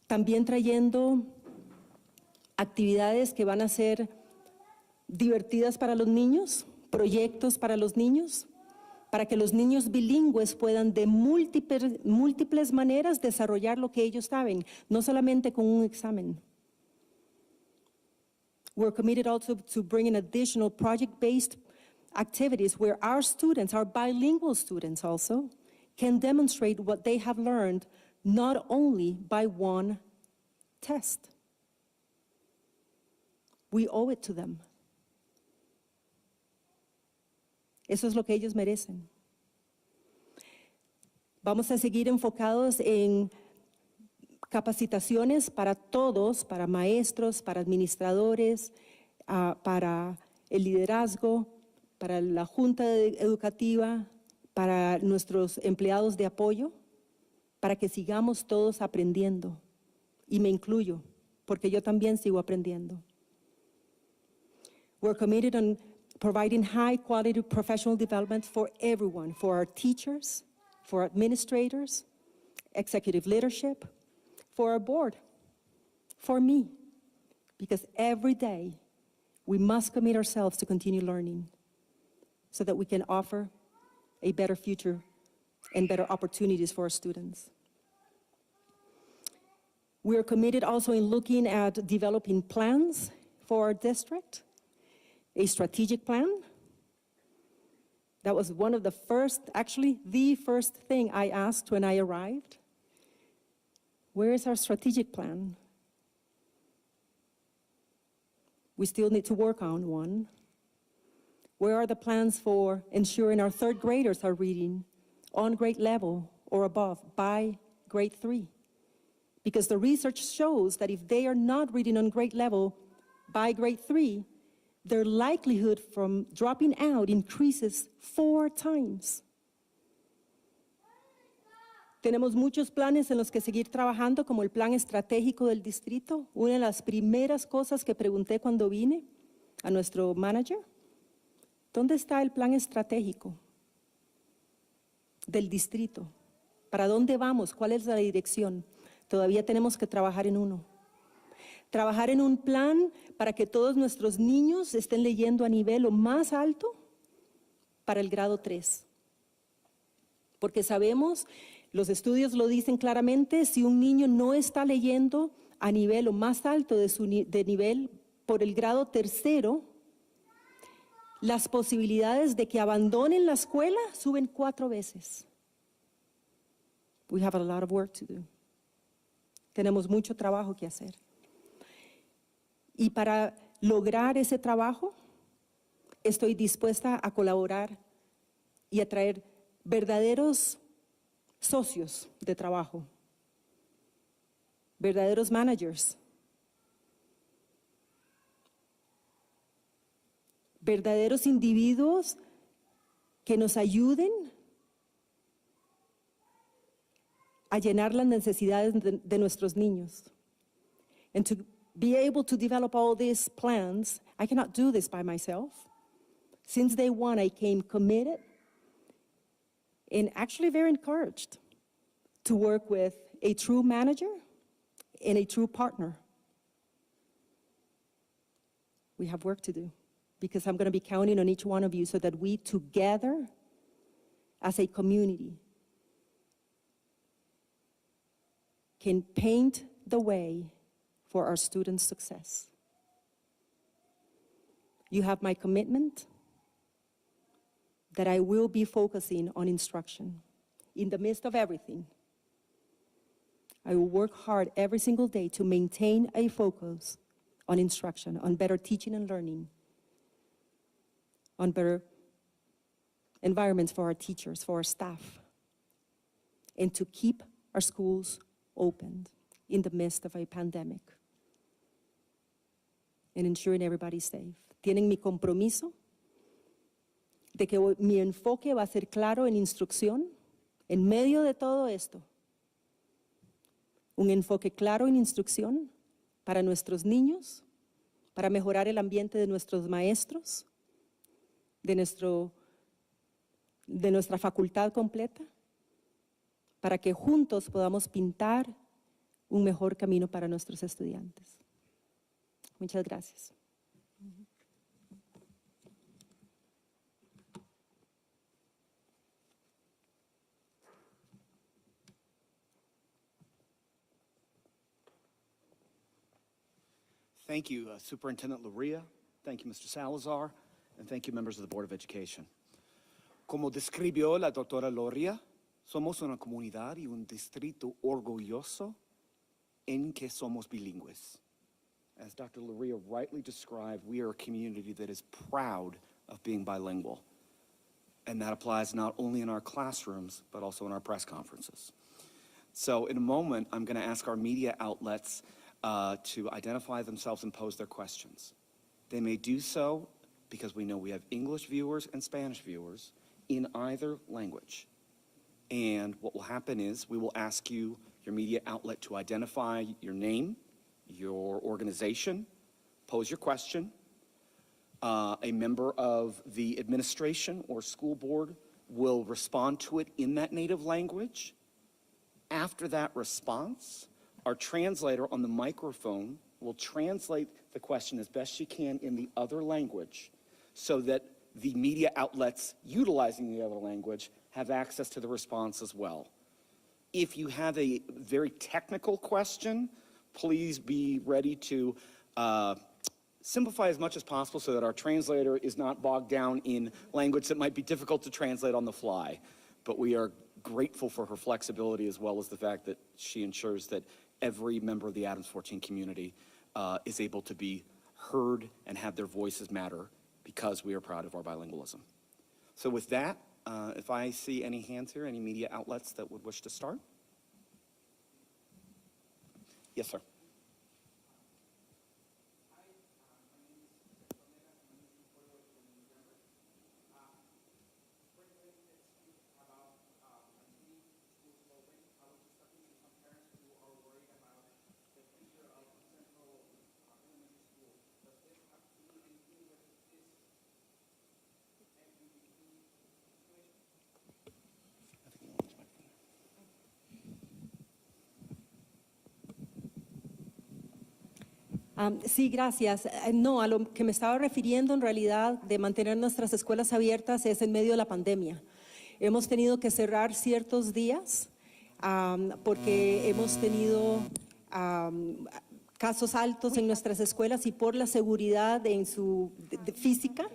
También trayendo actividades que van a ser divertidas para los niños, proyectos para los niños, para que los niños bilingües puedan de múltiples maneras desarrollar lo que ellos saben, no solamente con un examen. We're committed also to bringing additional project-based activities where our students, our bilingual students also, can demonstrate what they have learned not only by one test. We owe it to them. Eso es lo que ellos merecen. Vamos a seguir enfocados en capacitaciones para todos, para maestros, para administradores, para el liderazgo, para la junta educativa, para nuestros empleados de apoyo, para que sigamos todos aprendiendo. Y me incluyo, porque yo también sigo aprendiendo. We're committed on providing high-quality professional development for everyone, for our teachers, for administrators, executive leadership, for our board, for me, because every day we must commit ourselves to continue learning so that we can offer a better future and better opportunities for our students. We are committed also in looking at developing plans for our district, a strategic plan. That was one of the first, actually the first thing I asked when I arrived. Where is our strategic plan? We still need to work on one. Where are the plans for ensuring our third graders are reading on grade level or above by grade 3? Because the research shows that if they are not reading on grade level by grade 3, their likelihood from dropping out increases 4 times. Tenemos muchos planes en los que seguir trabajando, como el plan estratégico del distrito. Una de las primeras cosas que pregunté cuando vine a nuestro manager, ¿dónde está el plan estratégico del distrito? ¿Para dónde vamos? ¿Cuál es la dirección? Todavía tenemos que trabajar en uno. Trabajar en un plan para que todos nuestros niños estén leyendo a nivel o más alto para el grado 3. Porque sabemos, los estudios lo dicen claramente, si un niño no está leyendo a nivel o más alto de nivel por el grado 3, las posibilidades de que abandonen la escuela suben 4 veces. We have a lot of work to do. Tenemos mucho trabajo que hacer. Y para lograr ese trabajo, estoy dispuesta a colaborar y a traer verdaderos socios de trabajo, verdaderos managers, verdaderos individuos que nos ayuden a llenar las necesidades de nuestros niños. And to be able to develop all these plans, I cannot do this by myself. Since day one, I came committed and actually very encouraged to work with a true manager and a true partner. We have work to do because I'm going to be counting on each one of you so that we together as a community can paint the way for our students' success. You have my commitment that I will be focusing on instruction. In the midst of everything, I will work hard every single day to maintain a focus on instruction, on better teaching and learning, on better environments for our teachers, for our staff, and to keep our schools open in the midst of a pandemic and ensuring everybody's safe. Tienen mi compromiso de que mi enfoque va a ser claro en instrucción, en medio de todo esto. Un enfoque claro en instrucción para nuestros niños, para mejorar el ambiente de nuestros maestros, de nuestra facultad completa, para que juntos podamos pintar un mejor camino para nuestros estudiantes. Muchas gracias.
Thank you, Superintendent Luria. Thank you, Mr. Salazar. And thank you, members of the Board of Education. Como describió la doctora Luria, somos una comunidad y un distrito orgulloso en que somos bilingües. As Dr. Luria rightly described, we are a community that is proud of being bilingual. And that applies not only in our classrooms, but also in our press conferences. So in a moment, I'm going to ask our media outlets to identify themselves and pose their questions. They may do so because we know we have English viewers and Spanish viewers in either language. And what will happen is we will ask you, your media outlet, to identify your name, your organization, pose your question. A member of the administration or school board will respond to it in that native language. After that response, our translator on the microphone will translate the question as best she can in the other language so that the media outlets utilizing the other language have access to the response as well. If you have a very technical question, please be ready to simplify as much as possible so that our translator is not bogged down in language that might be difficult to translate on the fly. But we are grateful for her flexibility as well as the fact that she ensures that every member of the Adams 14 community is able to be heard and have their voices matter because we are proud of our bilingualism. So with that, if I see any hands here, any media outlets that would wish to start? Yes, sir.
Sí, gracias. No, a lo que me estaba refiriendo en realidad de mantener nuestras escuelas abiertas es en medio de la pandemia. Hemos tenido que cerrar ciertos días porque hemos tenido casos altos en nuestras escuelas y por la seguridad en su física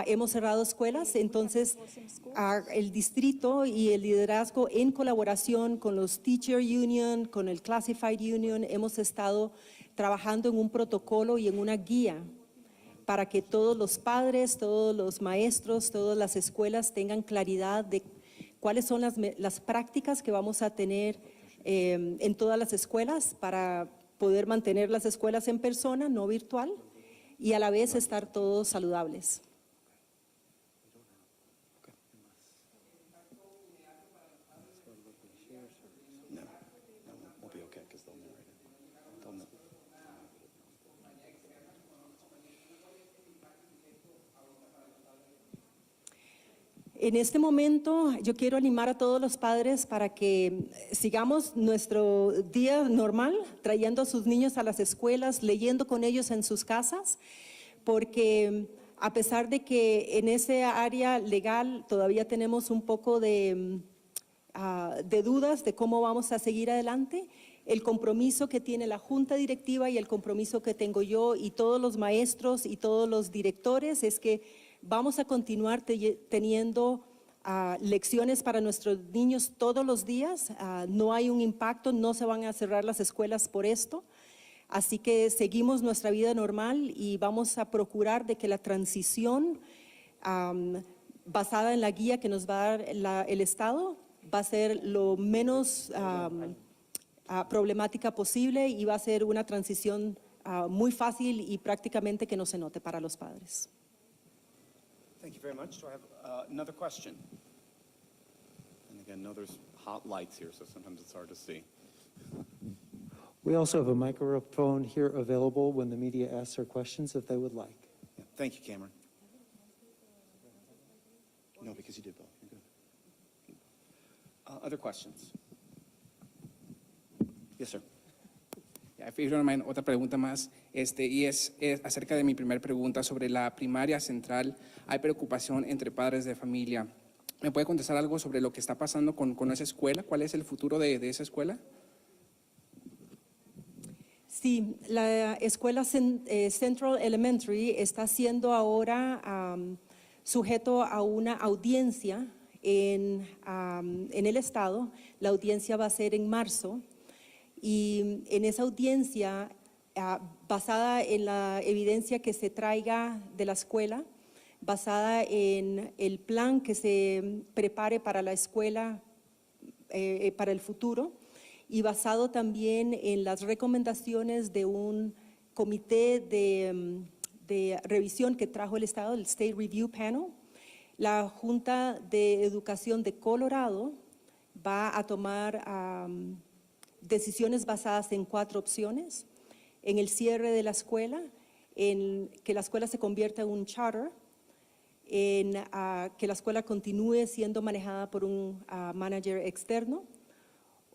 hemos cerrado escuelas. Entonces, el distrito y el liderazgo en colaboración con los Teacher Union, con el Classified Union, hemos estado trabajando en un protocolo y en una guía para que todos los padres, todos los maestros, todas las escuelas tengan claridad de cuáles son las prácticas que vamos a tener en todas las escuelas para poder mantener las escuelas en persona, no virtual, y a la vez estar todos saludables. En este momento yo quiero animar a todos los padres para que sigamos nuestro día normal, trayendo a sus niños a las escuelas, leyendo con ellos en sus casas, porque a pesar de que en ese área legal todavía tenemos un poco de dudas de cómo vamos a seguir adelante, el compromiso que tiene la Junta Directiva y el compromiso que tengo yo y todos los maestros y todos los directores es que vamos a continuar teniendo lecciones para nuestros niños todos los días. No hay un impacto, no se van a cerrar las escuelas por esto. Así que seguimos nuestra vida normal y vamos a procurar de que la transición basada en la guía que nos va a dar el Estado va a ser lo menos problemática posible y va a ser una transición muy fácil y prácticamente que no se note para los padres.
Thank you very much. Do I have another question? And again, no, there's hot lights here, so sometimes it's hard to see.
We also have a microphone here available when the media asks their questions if they would like.
Yeah. Thank you, Cameron. No, because you did both. You're good. Other questions? Yes, sir.
If you don't mind, otra pregunta más, y es acerca de mi primera pregunta sobre la primaria central. Hay preocupación entre padres de familia. ¿Me puede contestar algo sobre lo que está pasando con esa escuela? ¿Cuál es el futuro de esa escuela?
Sí, la escuela Central Elementary está siendo ahora sujeto a una audiencia en el estado. La audiencia va a ser en marzo y en esa audiencia, basada en la evidencia que se traiga de la escuela, basada en el plan que se prepare para la escuela para el futuro, y basado también en las recomendaciones de un comité de revisión que trajo el Estado, el State Review Panel, la Junta de Educación de Colorado va a tomar decisiones basadas en 4 opciones: en el cierre de la escuela, en que la escuela se convierta en un charter, en que la escuela continúe siendo manejada por un manager externo,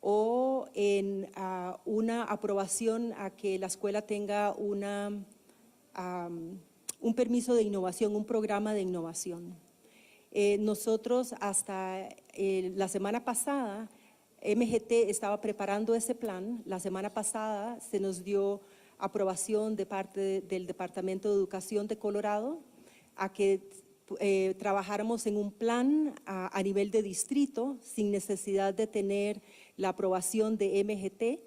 o en una aprobación a que la escuela tenga un permiso de innovación, un programa de innovación. Nosotros hasta la semana pasada, MGT estaba preparando ese plan. La semana pasada se nos dio aprobación de parte del Departamento de Educación de Colorado a que trabajáramos en un plan a nivel de distrito sin necesidad de tener la aprobación de MGT,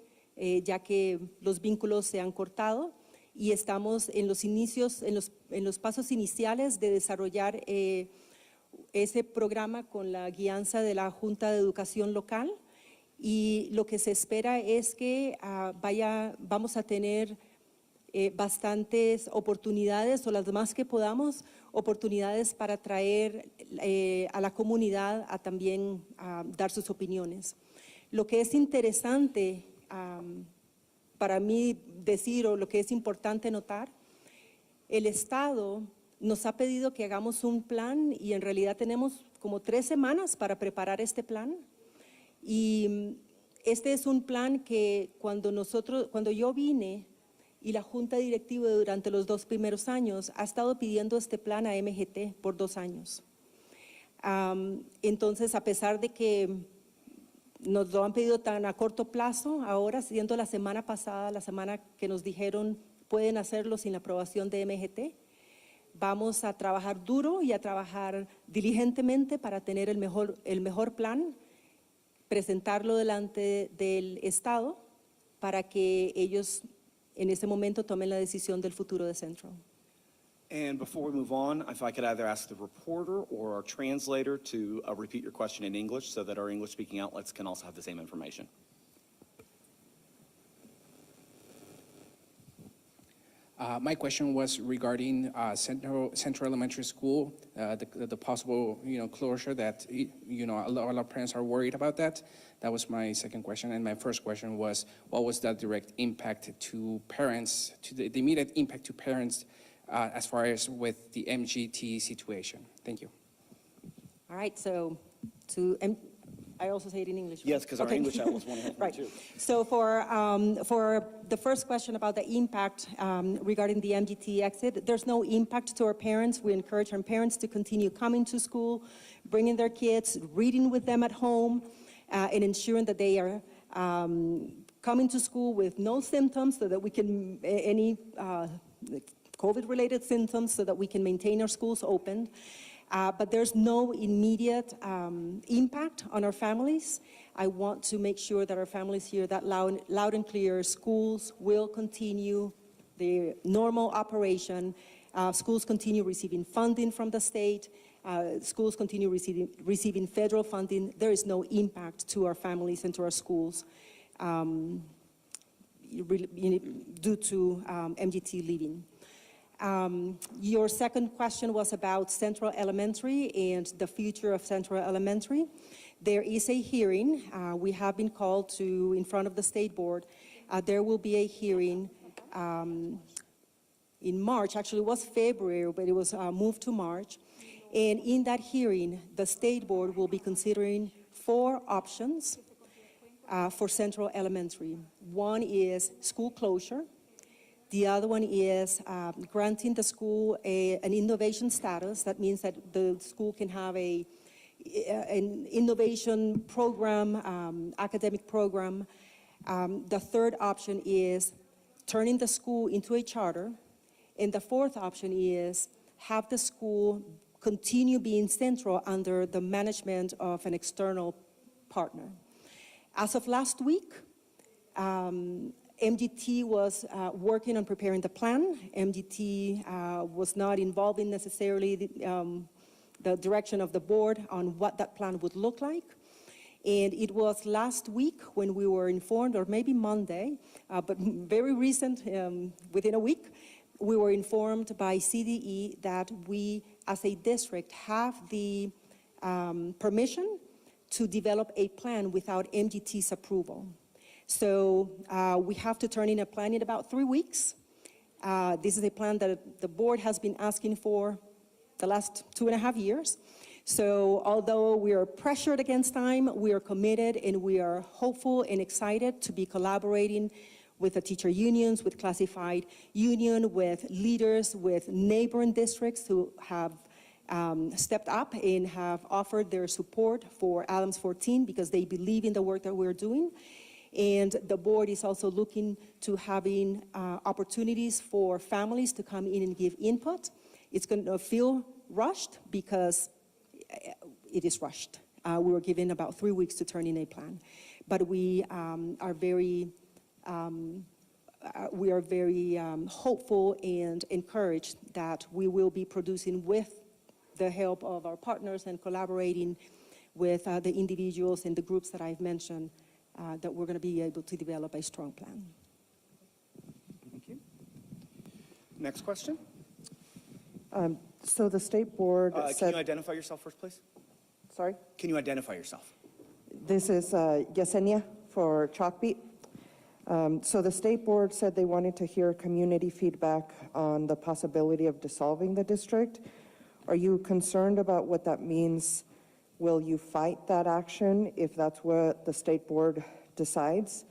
ya que los vínculos se han cortado, y estamos en los inicios, en los pasos iniciales de desarrollar ese programa con la guianza de la Junta de Educación Local, y lo que se espera es que vamos a tener bastantes oportunidades, o las más que podamos, oportunidades para traer a la comunidad a también dar sus opiniones. Lo que es interesante para mí decir, o lo que es importante notar, el Estado nos ha pedido que hagamos un plan, y en realidad tenemos como 3 semanas para preparar este plan. Y este es un plan que cuando yo vine, y la Junta Directiva durante los 2 primeros años ha estado pidiendo este plan a MGT por 2 años. Entonces, a pesar de que nos lo han pedido tan a corto plazo, ahora siendo la semana pasada, la semana que nos dijeron pueden hacerlo sin la aprobación de MGT, vamos a trabajar duro y a trabajar diligentemente para tener el mejor plan, presentarlo delante del Estado para que ellos en ese momento tomen la decisión del futuro de Central.
And before we move on, if I could either ask the reporter or our translator to repeat your question in English so that our English-speaking outlets can also have the same information.
My question was regarding Central Elementary School, the possible, closure that, a lot of parents are worried about that. That was my second question. And my first question was, what was that direct impact to parents, to the immediate impact to parents as far as with the MGT situation? Thank you.
All right, so I also say it in English.
Yes, because our
Okay.
English outlets want to hear from
Right.
you too.
So for the first question about the impact regarding the MGT exit, there's no impact to our parents. We encourage our parents to continue coming to school, bringing their kids, reading with them at home, and ensuring that they are coming to school with no symptoms, so that we can, any COVID-related symptoms, so that we can maintain our schools open. But there's no immediate impact on our families. I want to make sure that our families hear that loud and clear. Schools will continue their normal operation. Schools continue receiving funding from the state. Schools continue receiving federal funding. There is no impact to our families and to our schools due to MGT leaving. Your second question was about Central Elementary and the future of Central Elementary. There is a hearing. We have been called to in front of the State Board. There will be a hearing in March. Actually, it was February, but it was moved to March. And in that hearing, the State Board will be considering 4 options for Central Elementary. One is school closure. The other one is granting the school an innovation status. That means that the school can have an innovation program, academic program. The third option is turning the school into a charter. And the fourth option is have the school continue being central under the management of an external partner. As of last week, MGT was working on preparing the plan. MGT was not involving necessarily the direction of the board on what that plan would look like. And it was last week when we were informed, or maybe Monday, but very recent, within a week, we were informed by CDE that we, as a district, have the permission to develop a plan without MGT's approval. So we have to turn in a plan in about 3 weeks. This is a plan that the board has been asking for the last 2.5 years. So although we are pressured against time, we are committed and we are hopeful and excited to be collaborating with the teacher unions, with classified union, with leaders, with neighboring districts who have stepped up and have offered their support for Adams 14 because they believe in the work that we're doing. And the board is also looking to having opportunities for families to come in and give input. It's going to feel rushed because it is rushed. We were given about 3 weeks to turn in a plan. But we are very hopeful and encouraged that we will be producing with the help of our partners and collaborating with the individuals and the groups that I've mentioned, that we're going to be able to develop a strong plan.
Thank you. Next question.
So the state board
Can
said,
you identify yourself first, please?
sorry,
Can you identify yourself?
this is Yesenia for Chalkbeat. So the state board said they wanted to hear community feedback on the possibility of dissolving the district. Are you concerned about what that means? Will you fight that action if that's what the state board decides?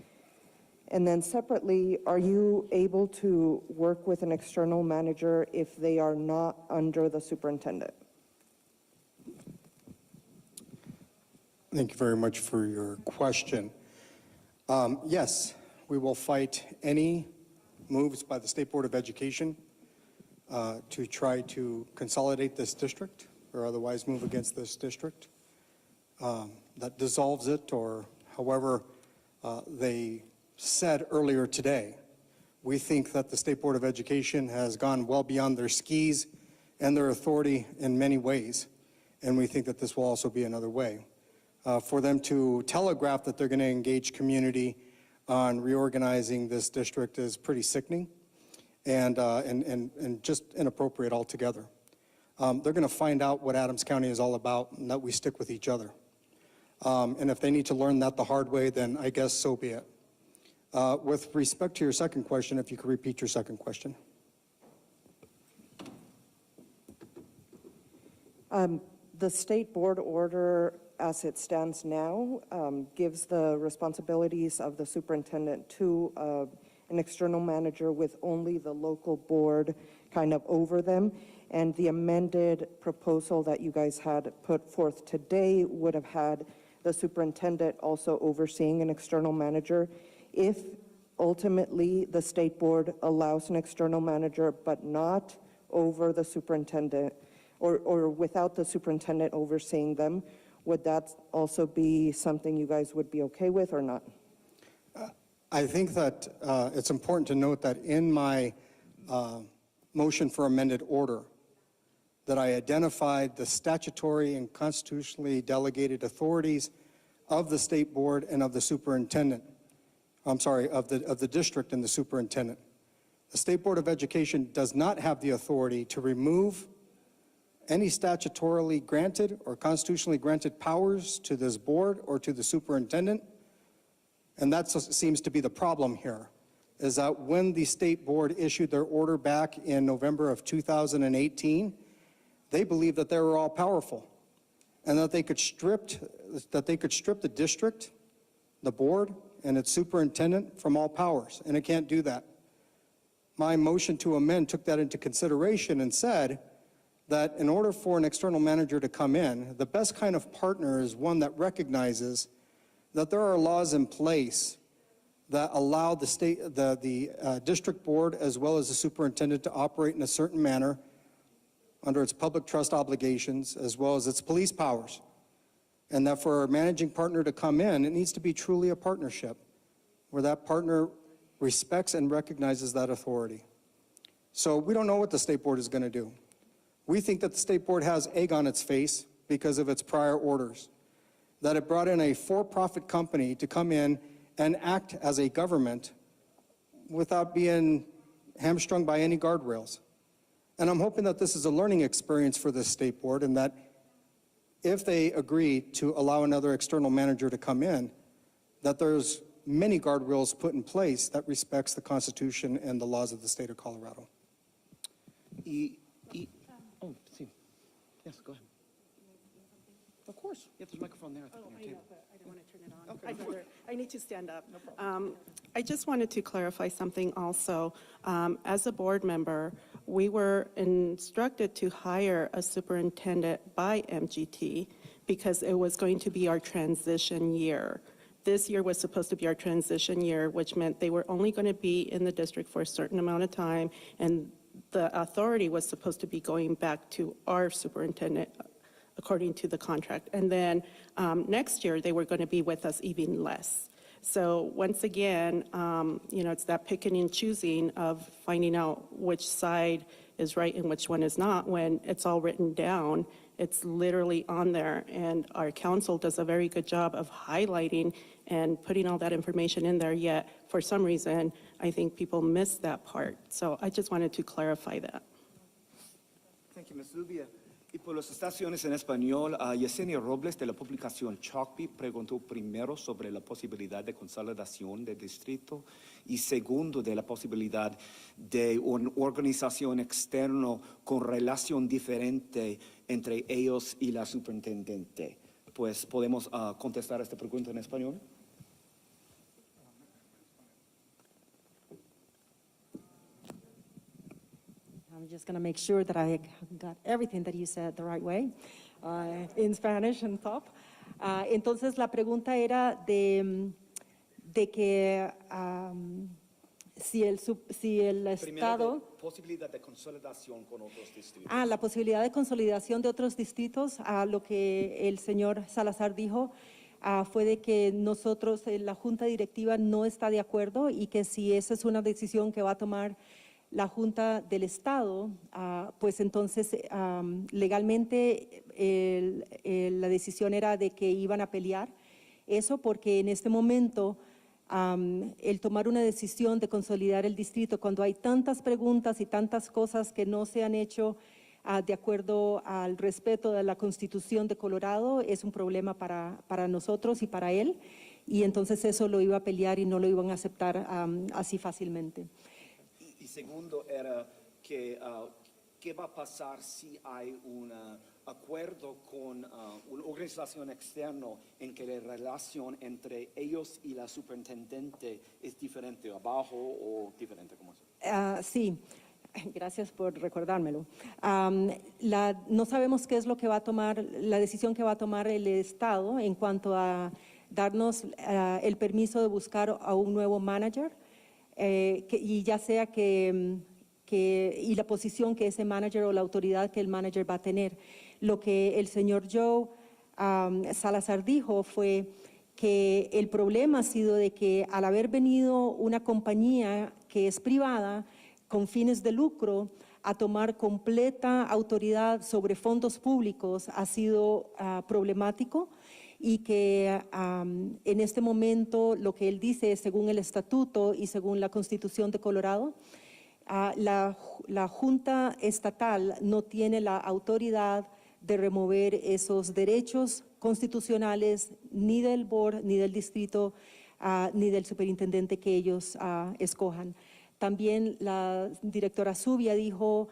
And then separately, are you able to work with an external manager if they are not under the superintendent?
Thank you very much for your question. Yes, we will fight any moves by the State Board of Education to try to consolidate this district or otherwise move against this district. That dissolves it, or however they said earlier today. We think that the State Board of Education has gone well beyond their skis and their authority in many ways, and we think that this will also be another way. For them to telegraph that they're going to engage community on reorganizing this district is pretty sickening and just inappropriate altogether. They're going to find out what Adams County is all about and that we stick with each other. And if they need to learn that the hard way, then I guess so be it. With respect to your second question, if you could repeat your second question.
The state board order, as it stands now, gives the responsibilities of the superintendent to an external manager with only the local board kind of over them. And the amended proposal that you guys had put forth today would have had the superintendent also overseeing an external manager. If ultimately the state board allows an external manager but not over the superintendent, or without the superintendent overseeing them, would that also be something you guys would be okay with or not?
I think that it's important to note that in my motion for amended order, that I identified the statutory and constitutionally delegated authorities of the state board and of the superintendent. I'm sorry, of the district and the superintendent. The State Board of Education does not have the authority to remove any statutorily granted or constitutionally granted powers to this board or to the superintendent. And that seems to be the problem here, is that when the state board issued their order back in November of 2018, they believed that they were all powerful and that they could strip the district, the board, and its superintendent from all powers, and it can't do that. My motion to amend took that into consideration and said that in order for an external manager to come in, the best kind of partner is one that recognizes that there are laws in place that allow the district board as well as the superintendent to operate in a certain manner under its public trust obligations as well as its police powers. And that for a managing partner to come in, it needs to be truly a partnership where that partner respects and recognizes that authority. So we don't know what the state board is going to do. We think that the state board has egg on its face because of its prior orders, that it brought in a for-profit company to come in and act as a government without being hamstrung by any guardrails. And I'm hoping that this is a learning experience for this state board and that if they agree to allow another external manager to come in, that there's many guardrails put in place that respects the Constitution and the laws of the state of Colorado.
Oh, sí. Yes, go ahead. Of course. Yeah, there's a microphone there.
Oh, I know, but I don't want to turn it on. I need to stand up. I just wanted to clarify something also. As a board member, we were instructed to hire a superintendent by MGT because it was going to be our transition year. This year was supposed to be our transition year, which meant they were only going to be in the district for a certain amount of time, and the authority was supposed to be going back to our superintendent according to the contract. And then next year, they were going to be with us even less. So once again, it's that picking and choosing of finding out which side is right and which one is not when it's all written down. It's literally on there, and our council does a very good job of highlighting and putting all that information in there, yet for some reason, I think people miss that part. So I just wanted to clarify that.
Thank you, Ms. Zubia. Y por las estaciones en español, Yesenia Robles de la publicación Chalkbeat preguntó primero sobre la posibilidad de consolidación de distrito y segundo de la posibilidad de una organización externa con relación diferente entre ellos y la superintendente. Pues podemos contestar esta pregunta en español.
I'm just going to make sure that I got everything that you said the right way, in Spanish and top. Entonces, la pregunta era de que si el Estado...
Posibilidad de consolidación con otros distritos.
La posibilidad de consolidación de otros distritos. Lo que el señor Salazar dijo fue de que nosotros, la Junta Directiva, no está de acuerdo y que si esa es una decisión que va a tomar la Junta del Estado, pues entonces legalmente la decisión era de que iban a pelear eso, porque en este momento el tomar una decisión de consolidar el distrito cuando hay tantas preguntas y tantas cosas que no se han hecho de acuerdo al respeto de la Constitución de Colorado es un problema para nosotros y para él, y entonces eso lo iba a pelear y no lo iban a aceptar así fácilmente.
Y segundo era que qué va a pasar si hay un acuerdo con una organización externa en que la relación entre ellos y la superintendente es diferente, abajo o diferente, ¿cómo es?
Sí, gracias por recordármelo. No sabemos qué es lo que va a tomar, la decisión que va a tomar el Estado en cuanto a darnos el permiso de buscar a un nuevo manager. Y ya sea y la posición que ese manager o la autoridad que el manager va a tener. Lo que el señor Joe Salazar dijo fue que el problema ha sido de que al haber venido una compañía que es privada con fines de lucro a tomar completa autoridad sobre fondos públicos ha sido problemático. Y que en este momento lo que él dice es, según el estatuto y según la Constitución de Colorado, la Junta Estatal no tiene la autoridad de remover esos derechos constitucionales ni del board, ni del distrito, ni del superintendente que ellos escojan. También la directora Zubia dijo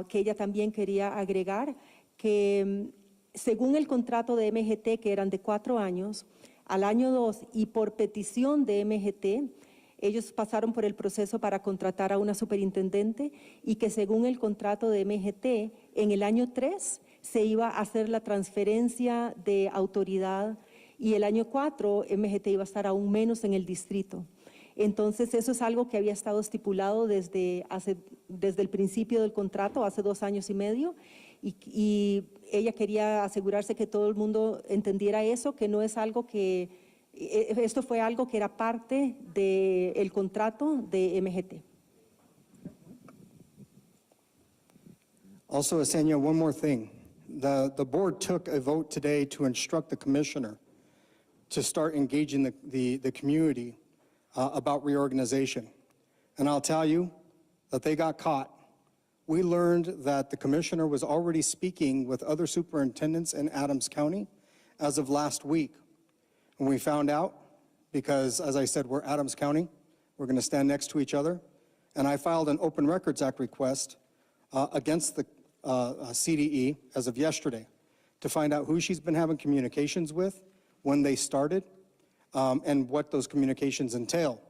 que ella también quería agregar que según el contrato de MGT, que eran de 4 años, al año 2 y por petición de MGT, ellos pasaron por el proceso para contratar a una superintendente y que según el contrato de MGT, en el año 3 se iba a hacer la transferencia de autoridad y el año 4 MGT iba a estar aún menos en el distrito. Entonces, eso es algo que había estado estipulado desde el principio del contrato, hace 2 años y medio, y ella quería asegurarse que todo el mundo entendiera eso, que no es algo que, esto fue algo que era parte del contrato de MGT.
Also, Yesenia, one more thing. The board took a vote today to instruct the commissioner to start engaging the community about reorganization. And I'll tell you that they got caught. We learned that the commissioner was already speaking with other superintendents in Adams County as of last week. And we found out, because as I said, we're Adams County, we're going to stand next to each other. And I filed an Open Records Act request against the CDE as of yesterday to find out who she's been having communications with, when they started, and what those communications entail.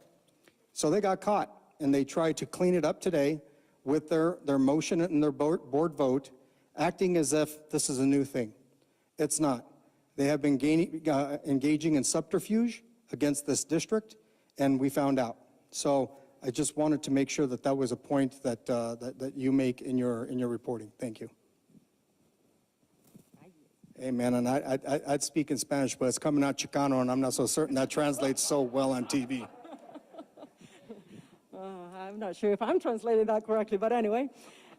So they got caught, and they tried to clean it up today with their motion and their board vote, acting as if this is a new thing. It's not. They have been engaging in subterfuge against this district, and we found out. So I just wanted to make sure that that was a point that you make in your reporting. Thank you. Amen. And I'd speak in Spanish, but it's coming out Chicano, and I'm not so certain that translates so well on TV.
I'm not sure if I'm translating that correctly, but anyway.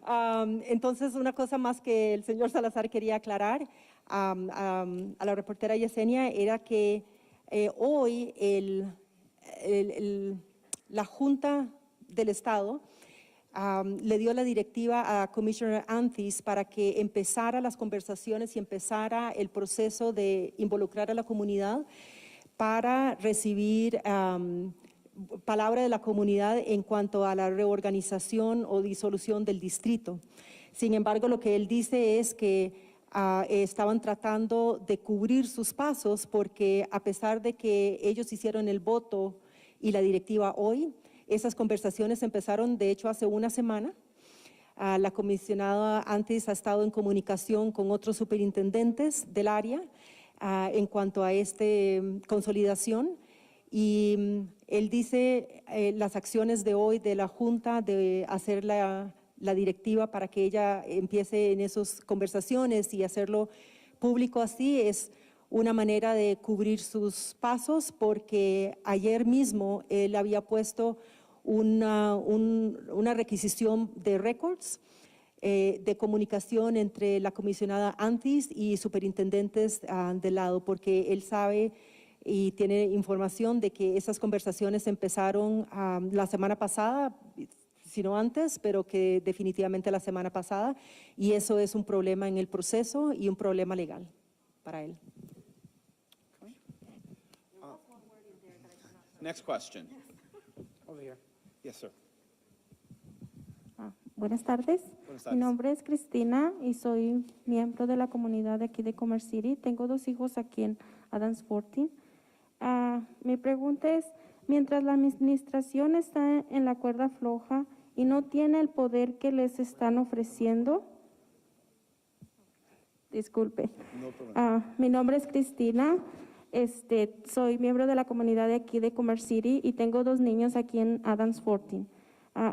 Entonces, una cosa más que el señor Salazar quería aclarar a la reportera Yesenia era que hoy la Junta del Estado le dio la directiva a Commissioner Anthis para que empezara las conversaciones y empezara el proceso de involucrar a la comunidad para recibir palabra de la comunidad en cuanto a la reorganización o disolución del distrito. Sin embargo, lo que él dice es que estaban tratando de cubrir sus pasos porque a pesar de que ellos hicieron el voto y la directiva hoy, esas conversaciones empezaron de hecho hace una semana. La comisionada antes ha estado en comunicación con otros superintendentes del área en cuanto a esta consolidación. Y él dice las acciones de hoy de la Junta de hacer la directiva para que ella empiece en esas conversaciones y hacerlo público así es una manera de cubrir sus pasos porque ayer mismo él había puesto una requisición de récords de comunicación entre la comisionada Antis y superintendentes del lado porque él sabe y tiene información de que esas conversaciones empezaron la semana pasada, si no antes, pero que definitivamente la semana pasada, y eso es un problema en el proceso y un problema legal para él.
Next question.
Over here.
Yes, sir.
Buenas tardes.
Buenas
Mi
tardes.
nombre es Cristina y soy miembro de la comunidad de aquí de Commerce City. Tengo 2 hijos aquí en Adams 14. Mi pregunta es, mientras la administración está en la cuerda floja y no tiene el poder que les están ofreciendo, disculpe, mi nombre es Cristina, soy miembro de la comunidad de aquí de Commerce City y tengo 2 niños aquí en Adams 14.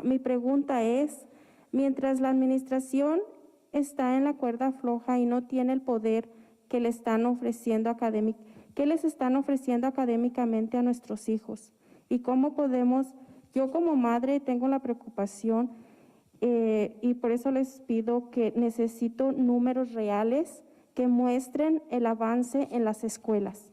Mi pregunta es, mientras la administración está en la cuerda floja y no tiene el poder que le están ofreciendo ¿qué les están ofreciendo académicamente a nuestros hijos? ¿Y cómo podemos, yo como madre tengo la preocupación y por eso les pido que necesito números reales que muestren el avance en las escuelas?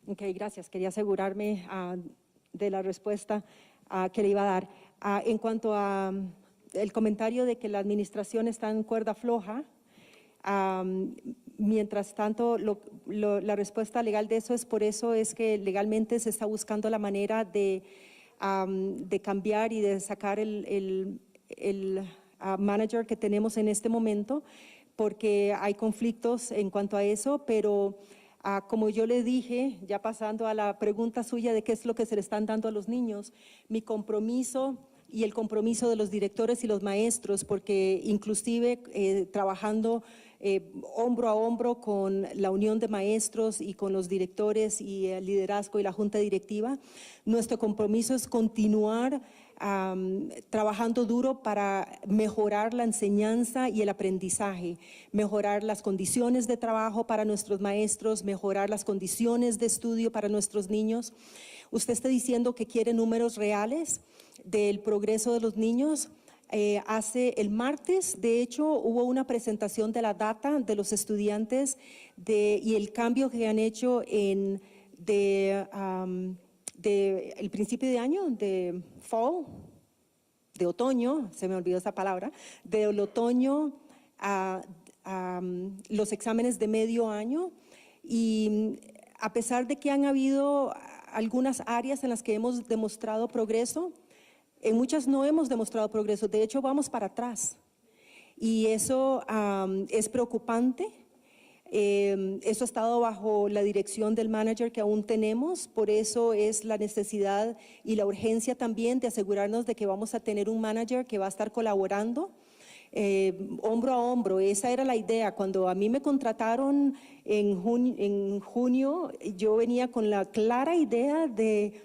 Ok, gracias. Quería asegurarme de la respuesta que le iba a dar. En cuanto a el comentario de que la administración está en cuerda floja, Mientras tanto, la respuesta legal de eso es que legalmente se está buscando la manera de cambiar y de sacar el manager que tenemos en este momento, porque hay conflictos en cuanto a eso, pero como yo le dije, ya pasando a la pregunta suya de qué es lo que se le están dando a los niños, mi compromiso y el compromiso de los directores y los maestros, porque inclusive trabajando hombro a hombro con la unión de maestros y con los directores y el liderazgo y la junta directiva, nuestro compromiso es continuar trabajando duro para mejorar la enseñanza y el aprendizaje, mejorar las condiciones de trabajo para nuestros maestros, mejorar las condiciones de estudio para nuestros niños. Usted está diciendo que quiere números reales del progreso de los niños. El martes, de hecho, hubo una presentación de la data de los estudiantes y el cambio que han hecho el principio de año, de fall, de otoño, se me olvidó esa palabra, del otoño a los exámenes de medio año. Y a pesar de que han habido algunas áreas en las que hemos demostrado progreso, en muchas no hemos demostrado progreso, de hecho vamos para atrás. Y eso es preocupante. Eso ha estado bajo la dirección del manager que aún tenemos, por eso es la necesidad y la urgencia también de asegurarnos de que vamos a tener un manager que va a estar colaborando hombro a hombro. Esa era la idea. Cuando a mí me contrataron en junio, yo venía con la clara idea de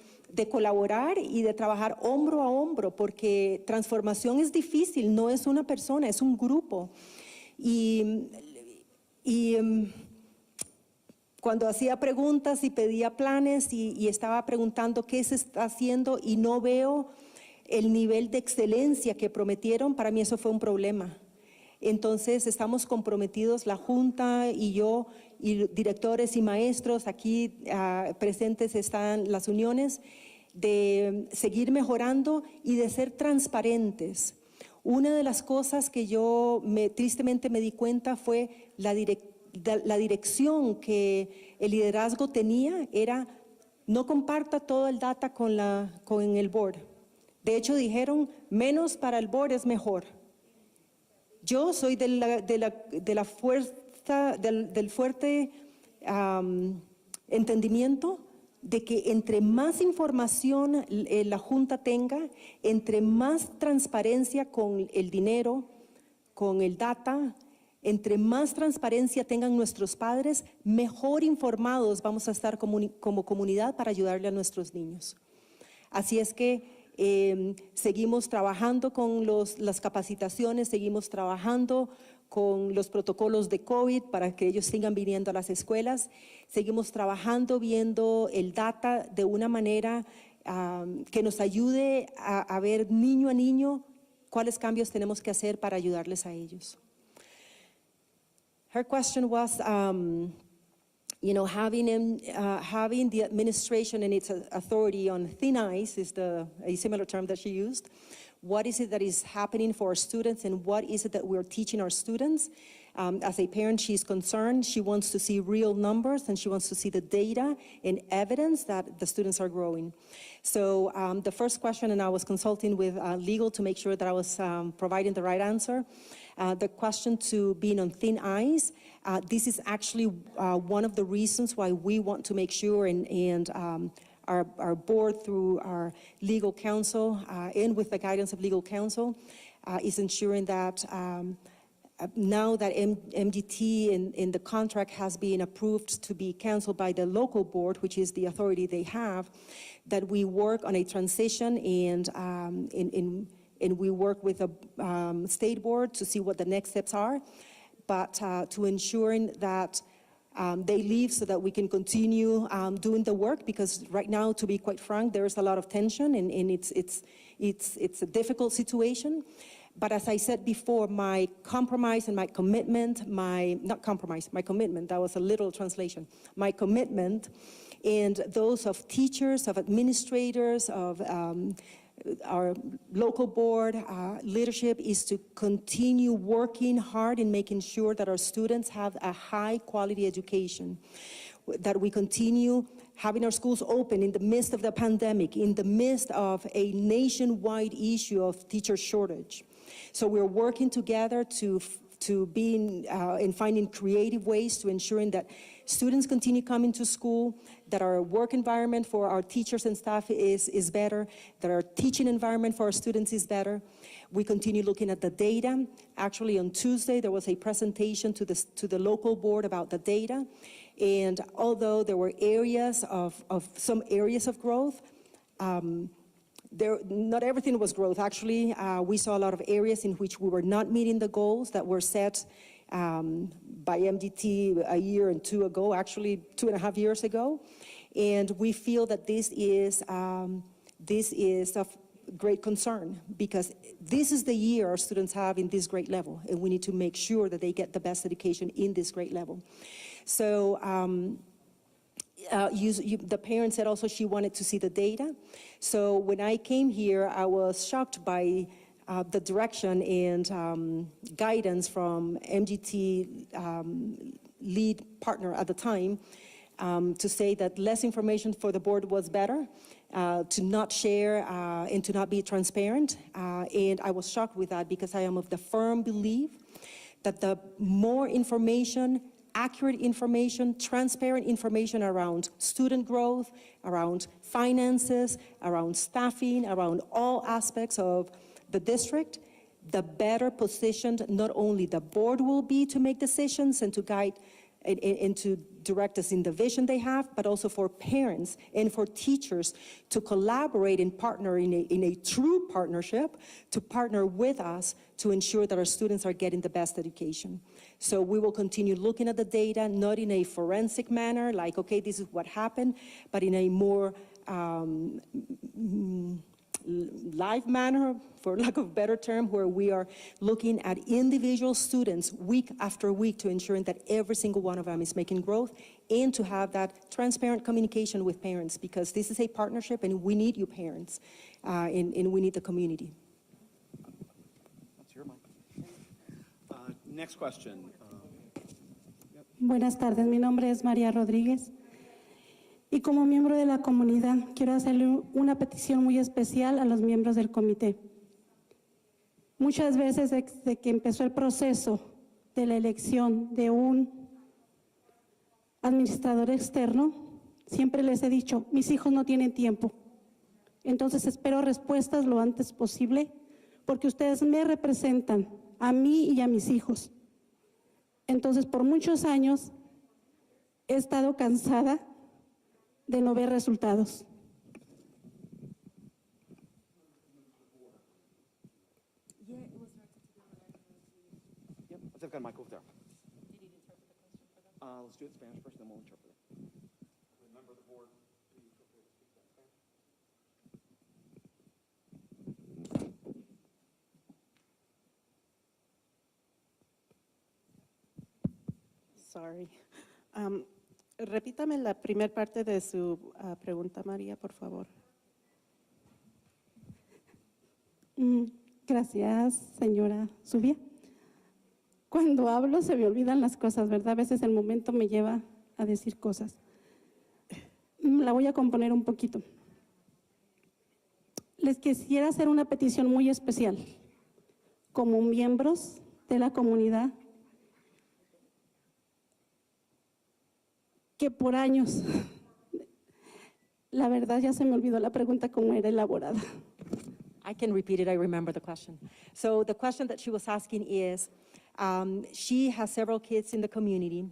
colaborar y de trabajar hombro a hombro, porque transformación es difícil, no es una persona, es un grupo. Y cuando hacía preguntas y pedía planes y estaba preguntando qué se está haciendo y no veo el nivel de excelencia que prometieron, para mí eso fue un problema. Entonces estamos comprometidos, la Junta y yo, y directores y maestros, aquí presentes están las uniones, de seguir mejorando y de ser transparentes. Una de las cosas que yo tristemente me di cuenta fue la dirección que el liderazgo tenía era no comparta todo el data con el board. De hecho dijeron menos para el board es mejor. Yo soy del fuerte entendimiento de que entre más información la Junta tenga, entre más transparencia con el dinero, con el data, entre más transparencia tengan nuestros padres, mejor informados vamos a estar como comunidad para ayudarle a nuestros niños. Así es que seguimos trabajando con las capacitaciones, seguimos trabajando con los protocolos de COVID para que ellos sigan viniendo a las escuelas, seguimos trabajando viendo el data de una manera que nos ayude a ver niño a niño cuáles cambios tenemos que hacer para ayudarles a ellos. Her question was, having the administration and its authority on thin ice is a similar term that she used. What is it that is happening for our students and what is it that we're teaching our students? As a parent, she's concerned. She wants to see real numbers and she wants to see the data and evidence that the students are growing. So the first question, and I was consulting with legal to make sure that I was providing the right answer. The question to being on thin ice, this is actually one of the reasons why we want to make sure and our board through our legal counsel and with the guidance of legal counsel is ensuring that now that MDT in the contract has been approved to be canceled by the local board, which is the authority they have, that we work on a transition and we work with a state board to see what the next steps are, but to ensuring that they leave so that we can continue doing the work, because right now, to be quite frank, there's a lot of tension and it's a difficult situation. But as I said before, my compromise and my commitment, my commitment, that was a literal translation, my commitment and those of teachers, of administrators, of our local board leadership is to continue working hard in making sure that our students have a high quality education, that we continue having our schools open in the midst of the pandemic, in the midst of a nationwide issue of teacher shortage. So we're working together to be in finding creative ways to ensuring that students continue coming to school, that our work environment for our teachers and staff is better, that our teaching environment for our students is better. We continue looking at the data. Actually, on Tuesday, there was a presentation to the local board about the data. And although there were some areas of growth, not everything was growth. Actually, we saw a lot of areas in which we were not meeting the goals that were set by MDT a year and two ago, actually 2.5 years ago. And we feel that this is of great concern, because this is the year our students have in this grade level, and we need to make sure that they get the best education in this grade level. So the parent said also she wanted to see the data. So when I came here, I was shocked by the direction and guidance from MGT lead partner at the time, to say that less information for the board was better, to not share and to not be transparent. And I was shocked with that, because I am of the firm belief that the more information, accurate information, transparent information around student growth, around finances, around staffing, around all aspects of the district, the better positioned not only the board will be to make decisions and to guide and to direct us in the vision they have, but also for parents and for teachers to collaborate and partner in a true partnership, to partner with us to ensure that our students are getting the best education. So we will continue looking at the data, not in a forensic manner, like, okay, this is what happened, but in a more live manner, for lack of a better term, where we are looking at individual students week after week to ensuring that every single one of them is making growth, and to have that transparent communication with parents, because this is a partnership and we need you parents, and we need the community.
That's your mic. Next question.
Buenas tardes, mi nombre es María Rodríguez. Y como miembro de la comunidad, quiero hacerle una petición muy especial a los miembros del comité. Muchas veces desde que empezó el proceso de la elección de un administrador externo, siempre les he dicho, mis hijos no tienen tiempo. Entonces espero respuestas lo antes posible, porque ustedes me representan a mí y a mis hijos. Entonces, por muchos años he estado cansada de no ver resultados.
Yep, I've got a mic over there. Let's do it in Spanish first, then we'll interpret it. Member of the board, please feel free to speak in Spanish.
Sorry. Repítame la primera parte de su pregunta, María, por favor.
Gracias, señora Zubia. Cuando hablo se me olvidan las cosas, ¿verdad? A veces el momento me lleva a decir cosas. La voy a componer un poquito. Les quisiera hacer una petición muy especial. Como miembros de la comunidad, que por años, la verdad ya se me olvidó la pregunta cómo era elaborada.
I can repeat it, I remember the question. So the question that she was asking is, she has several kids in the community,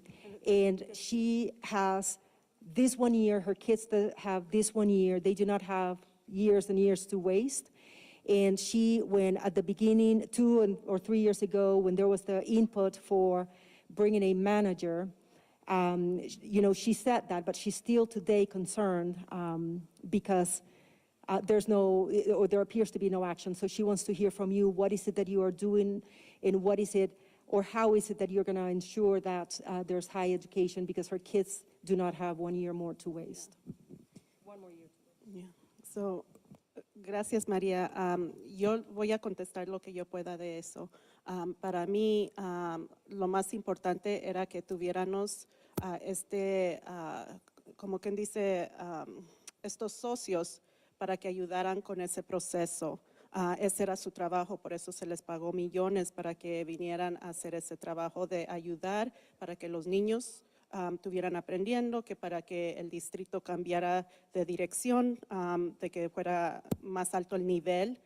and she has this 1 year, her kids that have this 1 year, they do not have years and years to waste. And she, when at the beginning, 2 or 3 years ago, when there was the input for bringing a manager, you know, she said that, but she's still today concerned because there's no, or there appears to be no action. So she wants to hear from you, what is it that you are doing, and what is it, or how is it that you're going to ensure that there's high education, because her kids do not have 1 year more to waste. 1 more year.
Yeah. So, Gracias, María. Yo voy a contestar lo que yo pueda de eso. Para mí, lo más importante era que tuviéramos como quien dice, estos socios para que ayudaran con ese proceso. Ese era su trabajo, por eso se les pagó millones para que vinieran a hacer ese trabajo de ayudar para que los niños estuvieran aprendiendo, que para que el distrito cambiara de dirección, de que fuera más alto el nivel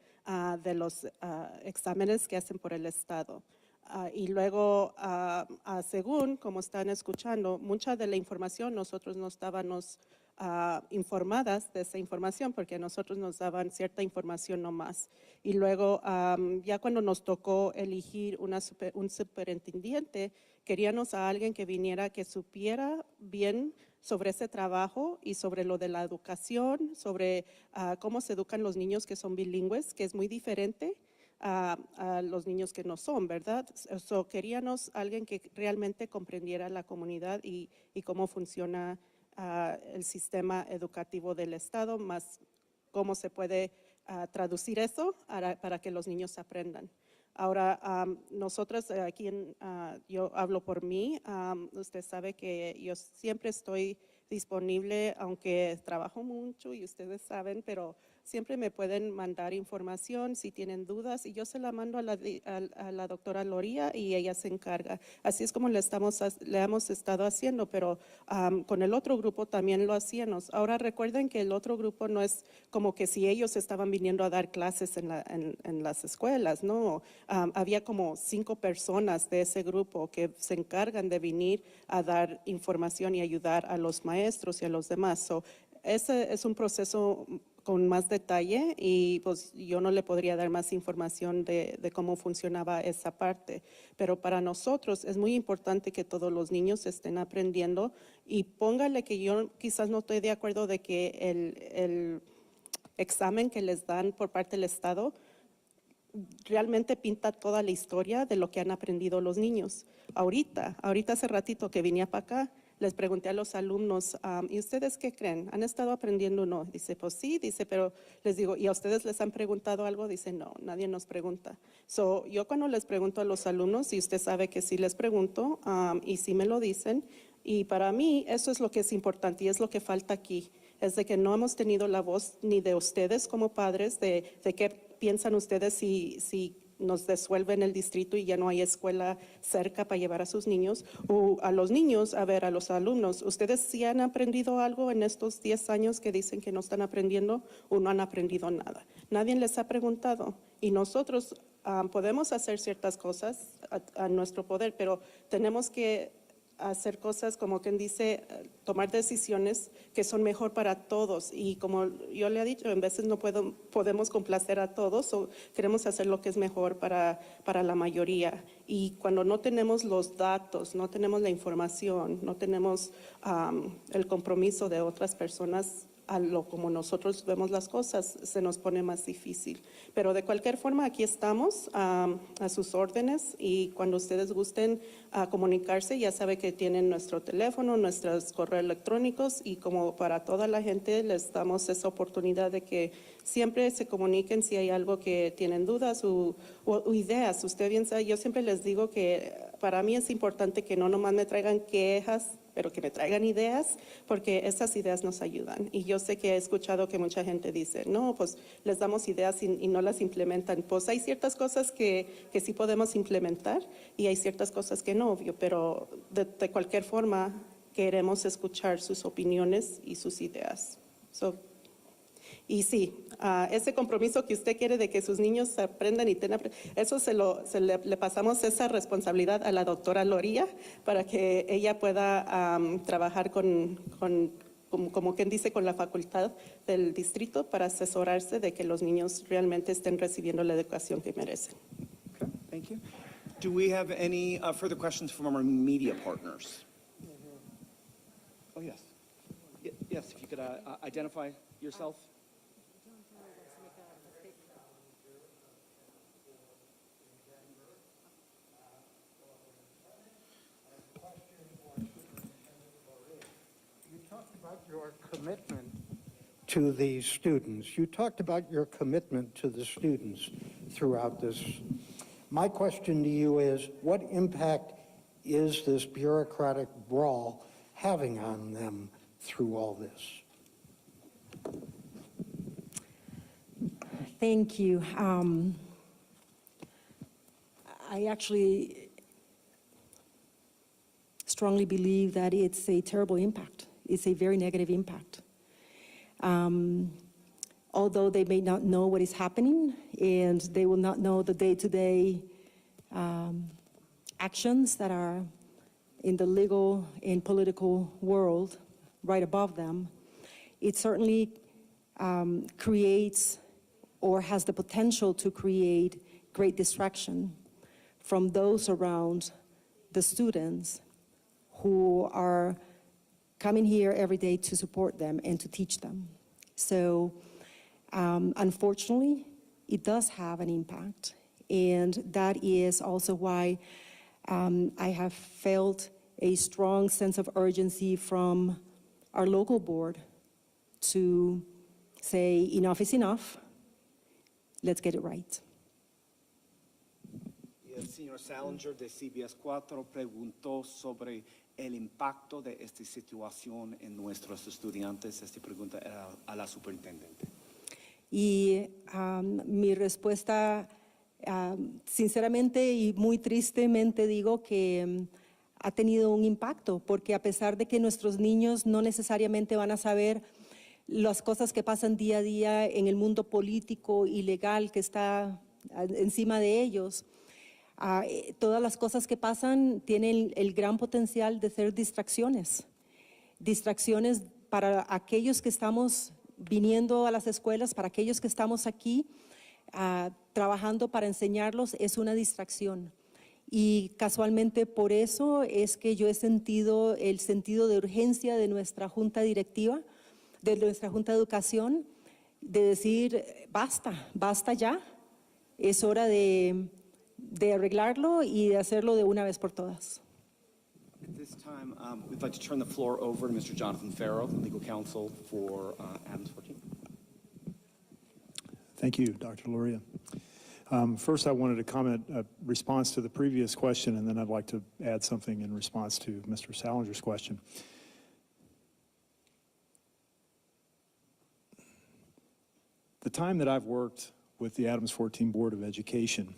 de los exámenes que hacen por el Estado. Y luego, según como están escuchando, mucha de la información nosotros no estábamos informadas de esa información porque a nosotros nos daban cierta información nomás. Y luego, ya cuando nos tocó elegir un superintendente, queríamos a alguien que viniera que supiera bien sobre ese trabajo y sobre lo de la educación, sobre cómo se educan los niños que son bilingües, que es muy diferente a los niños que no son, ¿verdad? Queríamos alguien que realmente comprendiera la comunidad y cómo funciona el sistema educativo del Estado, más cómo se puede traducir eso para que los niños aprendan. Ahora, nosotros aquí, yo hablo por mí, usted sabe que yo siempre estoy disponible, aunque trabajo mucho y ustedes saben, pero siempre me pueden mandar información si tienen dudas y yo se la mando a la doctora Loría y ella se encarga. Así es como le hemos estado haciendo, pero con el otro grupo también lo hacíamos. Ahora recuerden que el otro grupo no es como que si ellos estaban viniendo a dar clases en las escuelas, ¿no? Había como 5 personas de ese grupo que se encargan de venir a dar información y ayudar a los maestros y a los demás. Ese es un proceso con más detalle y pues yo no le podría dar más información de cómo funcionaba esa parte. Pero para nosotros es muy importante que todos los niños estén aprendiendo y póngale que yo quizás no estoy de acuerdo de que el examen que les dan por parte del Estado realmente pinta toda la historia de lo que han aprendido los niños. Ahorita hace ratito que venía para acá, les pregunté a los alumnos, ¿y ustedes qué creen? ¿Han estado aprendiendo o no? Dice, pues sí, dice, pero les digo, ¿y a ustedes les han preguntado algo? Dice, no, nadie nos pregunta. Yo cuando les pregunto a los alumnos, y usted sabe que sí les pregunto, y sí me lo dicen, y para mí eso es lo que es importante y es lo que falta aquí, es de que no hemos tenido la voz ni de ustedes como padres, de qué piensan ustedes si nos disuelven el distrito y ya no hay escuela cerca para llevar a sus niños, o a los niños, a los alumnos, ¿ustedes sí han aprendido algo en estos 10 años que dicen que no están aprendiendo o no han aprendido nada? Nadie les ha preguntado y nosotros podemos hacer ciertas cosas a nuestro poder, pero tenemos que hacer cosas como quien dice, tomar decisiones que son mejor para todos y como yo le he dicho, en veces no podemos complacer a todos o queremos hacer lo que es mejor para la mayoría y cuando no tenemos los datos, no tenemos la información, no tenemos el compromiso de otras personas como nosotros vemos las cosas, se nos pone más difícil. Pero de cualquier forma, aquí estamos a sus órdenes y cuando ustedes gusten comunicarse, ya sabe que tienen nuestro teléfono, nuestros correos electrónicos y como para toda la gente les damos esa oportunidad de que siempre se comuniquen si hay algo que tienen dudas o ideas. Usted bien sabe, yo siempre les digo que para mí es importante que no nomás me traigan quejas, pero que me traigan ideas, porque esas ideas nos ayudan. Y yo sé que he escuchado que mucha gente dice, no, pues les damos ideas y no las implementan. Pues hay ciertas cosas que sí podemos implementar y hay ciertas cosas que no, obvio, pero de cualquier forma queremos escuchar sus opiniones y sus ideas. Y sí, ese compromiso que usted quiere de que sus niños aprendan y tengan, eso le pasamos esa responsabilidad a la doctora Loría para que ella pueda trabajar como quien dice, con la facultad del distrito para asesorarse de que los niños realmente estén recibiendo la educación que merecen.
Okay, thank you. Do we have any further questions from our media partners? Oh, yes. Yes, if you could identify yourself.
You talked about your commitment
to these students. You talked about your commitment to the students throughout this. My question to you is, what impact is this bureaucratic brawl having on them through all this?
Thank you. I actually strongly believe that it's a terrible impact. It's a very negative impact. Although they may not know what is happening and they will not know the day-to-day actions that are in the legal and political world right above them, it certainly creates or has the potential to create great distraction from those around the students who are coming here every day to support them and to teach them. So unfortunately, it does have an impact. And that is also why I have felt a strong sense of urgency from our local board to say enough is enough, let's get it right.
Y el señor Salinger de CBS 4 preguntó sobre el impacto de esta situación en nuestros estudiantes. Esta pregunta era a la superintendente.
Y mi respuesta, sinceramente y muy tristemente digo que ha tenido un impacto, porque a pesar de que nuestros niños no necesariamente van a saber las cosas que pasan día a día en el mundo político y legal que está encima de ellos, todas las cosas que pasan tienen el gran potencial de ser distracciones. Distracciones para aquellos que estamos viniendo a las escuelas, para aquellos que estamos aquí trabajando para enseñarlos, es una distracción. Y casualmente por eso es que yo he sentido el sentido de urgencia de nuestra junta directiva, de nuestra junta de educación, de decir basta ya, es hora de arreglarlo y de hacerlo de una vez por todas.
At this time, we'd like to turn the floor over to Mr. Jonathan Farrow, legal counsel for Adams 14.
Thank you, Dr. Luria. First, I wanted to comment a response to the previous question, and then I'd like to add something in response to Mr. Salinger's question. The time that I've worked with the Adams 14 Board of Education,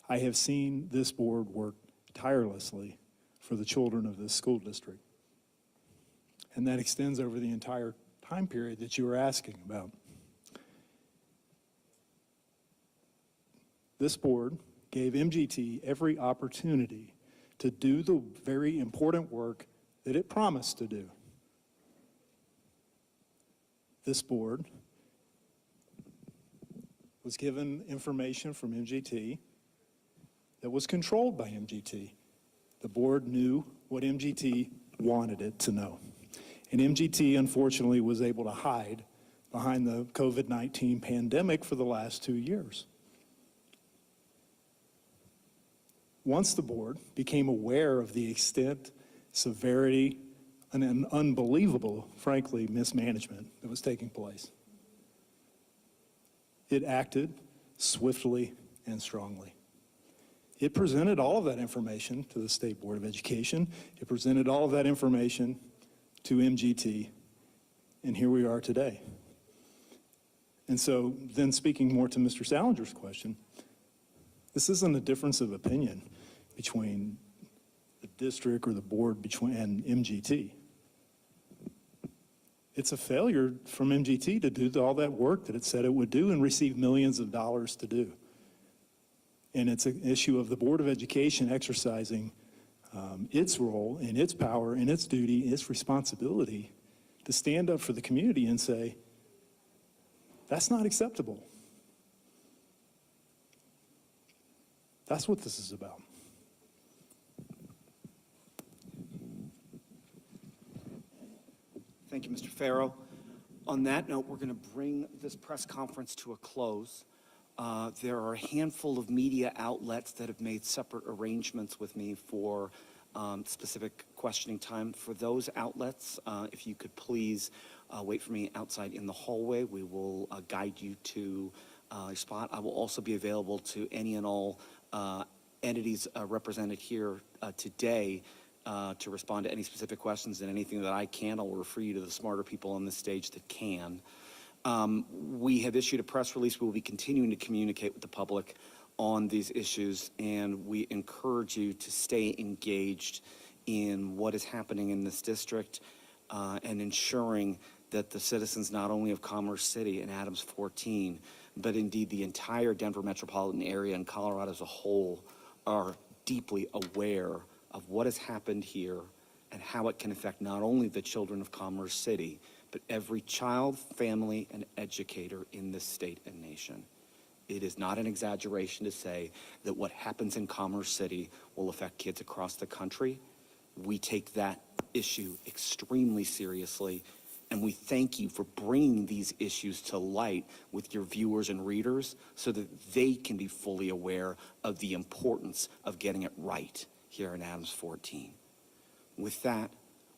I have seen this board work tirelessly for the children of this school district. And that extends over the entire time period that you were asking about. This board gave MGT every opportunity to do the very important work that it promised to do. This board was given information from MGT that was controlled by MGT. The board knew what MGT wanted it to know. And MGT, unfortunately, was able to hide behind the COVID-19 pandemic for the last 2 years. Once the board became aware of the extent, severity, and an unbelievable, frankly, mismanagement that was taking place, it acted swiftly and strongly. It presented all of that information to the State Board of Education. It presented all of that information to MGT, and here we are today. And so then speaking more to Mr. Salinger's question, this isn't a difference of opinion between the district or the board and MGT. It's a failure from MGT to do all that work that it said it would do and receive millions of dollars to do. And it's an issue of the Board of Education exercising its role and its power and its duty, its responsibility to stand up for the community and say, that's not acceptable. That's what this is about.
Thank you, Mr. Farrow. On that note, we're going to bring this press conference to a close. There are a handful of media outlets that have made separate arrangements with me for specific questioning time. For those outlets, if you could please wait for me outside in the hallway, we will guide you to a spot. I will also be available to any and all entities represented here today to respond to any specific questions, and anything that I can, I'll refer you to the smarter people on this stage that can. We have issued a press release. We will be continuing to communicate with the public on these issues, and we encourage you to stay engaged in what is happening in this district and ensuring that the citizens not only of Commerce City and Adams 14, but indeed the entire Denver metropolitan area and Colorado as a whole are deeply aware of what has happened here and how it can affect not only the children of Commerce City, but every child, family, and educator in this state and nation. It is not an exaggeration to say that what happens in Commerce City will affect kids across the country. We take that issue extremely seriously, and we thank you for bringing these issues to light with your viewers and readers so that they can be fully aware of the importance of getting it right here in Adams 14. With that,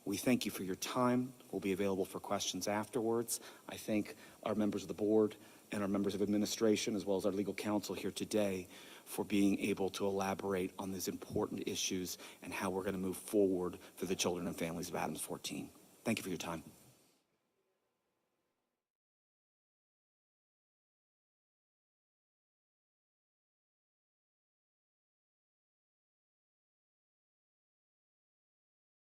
we thank you for your time. We'll be available for questions afterwards. I thank our members of the board and our members of administration, as well as our legal counsel here today, for being able to elaborate on these important issues and how we're going to move forward for the children and families of Adams 14. Thank you for your time.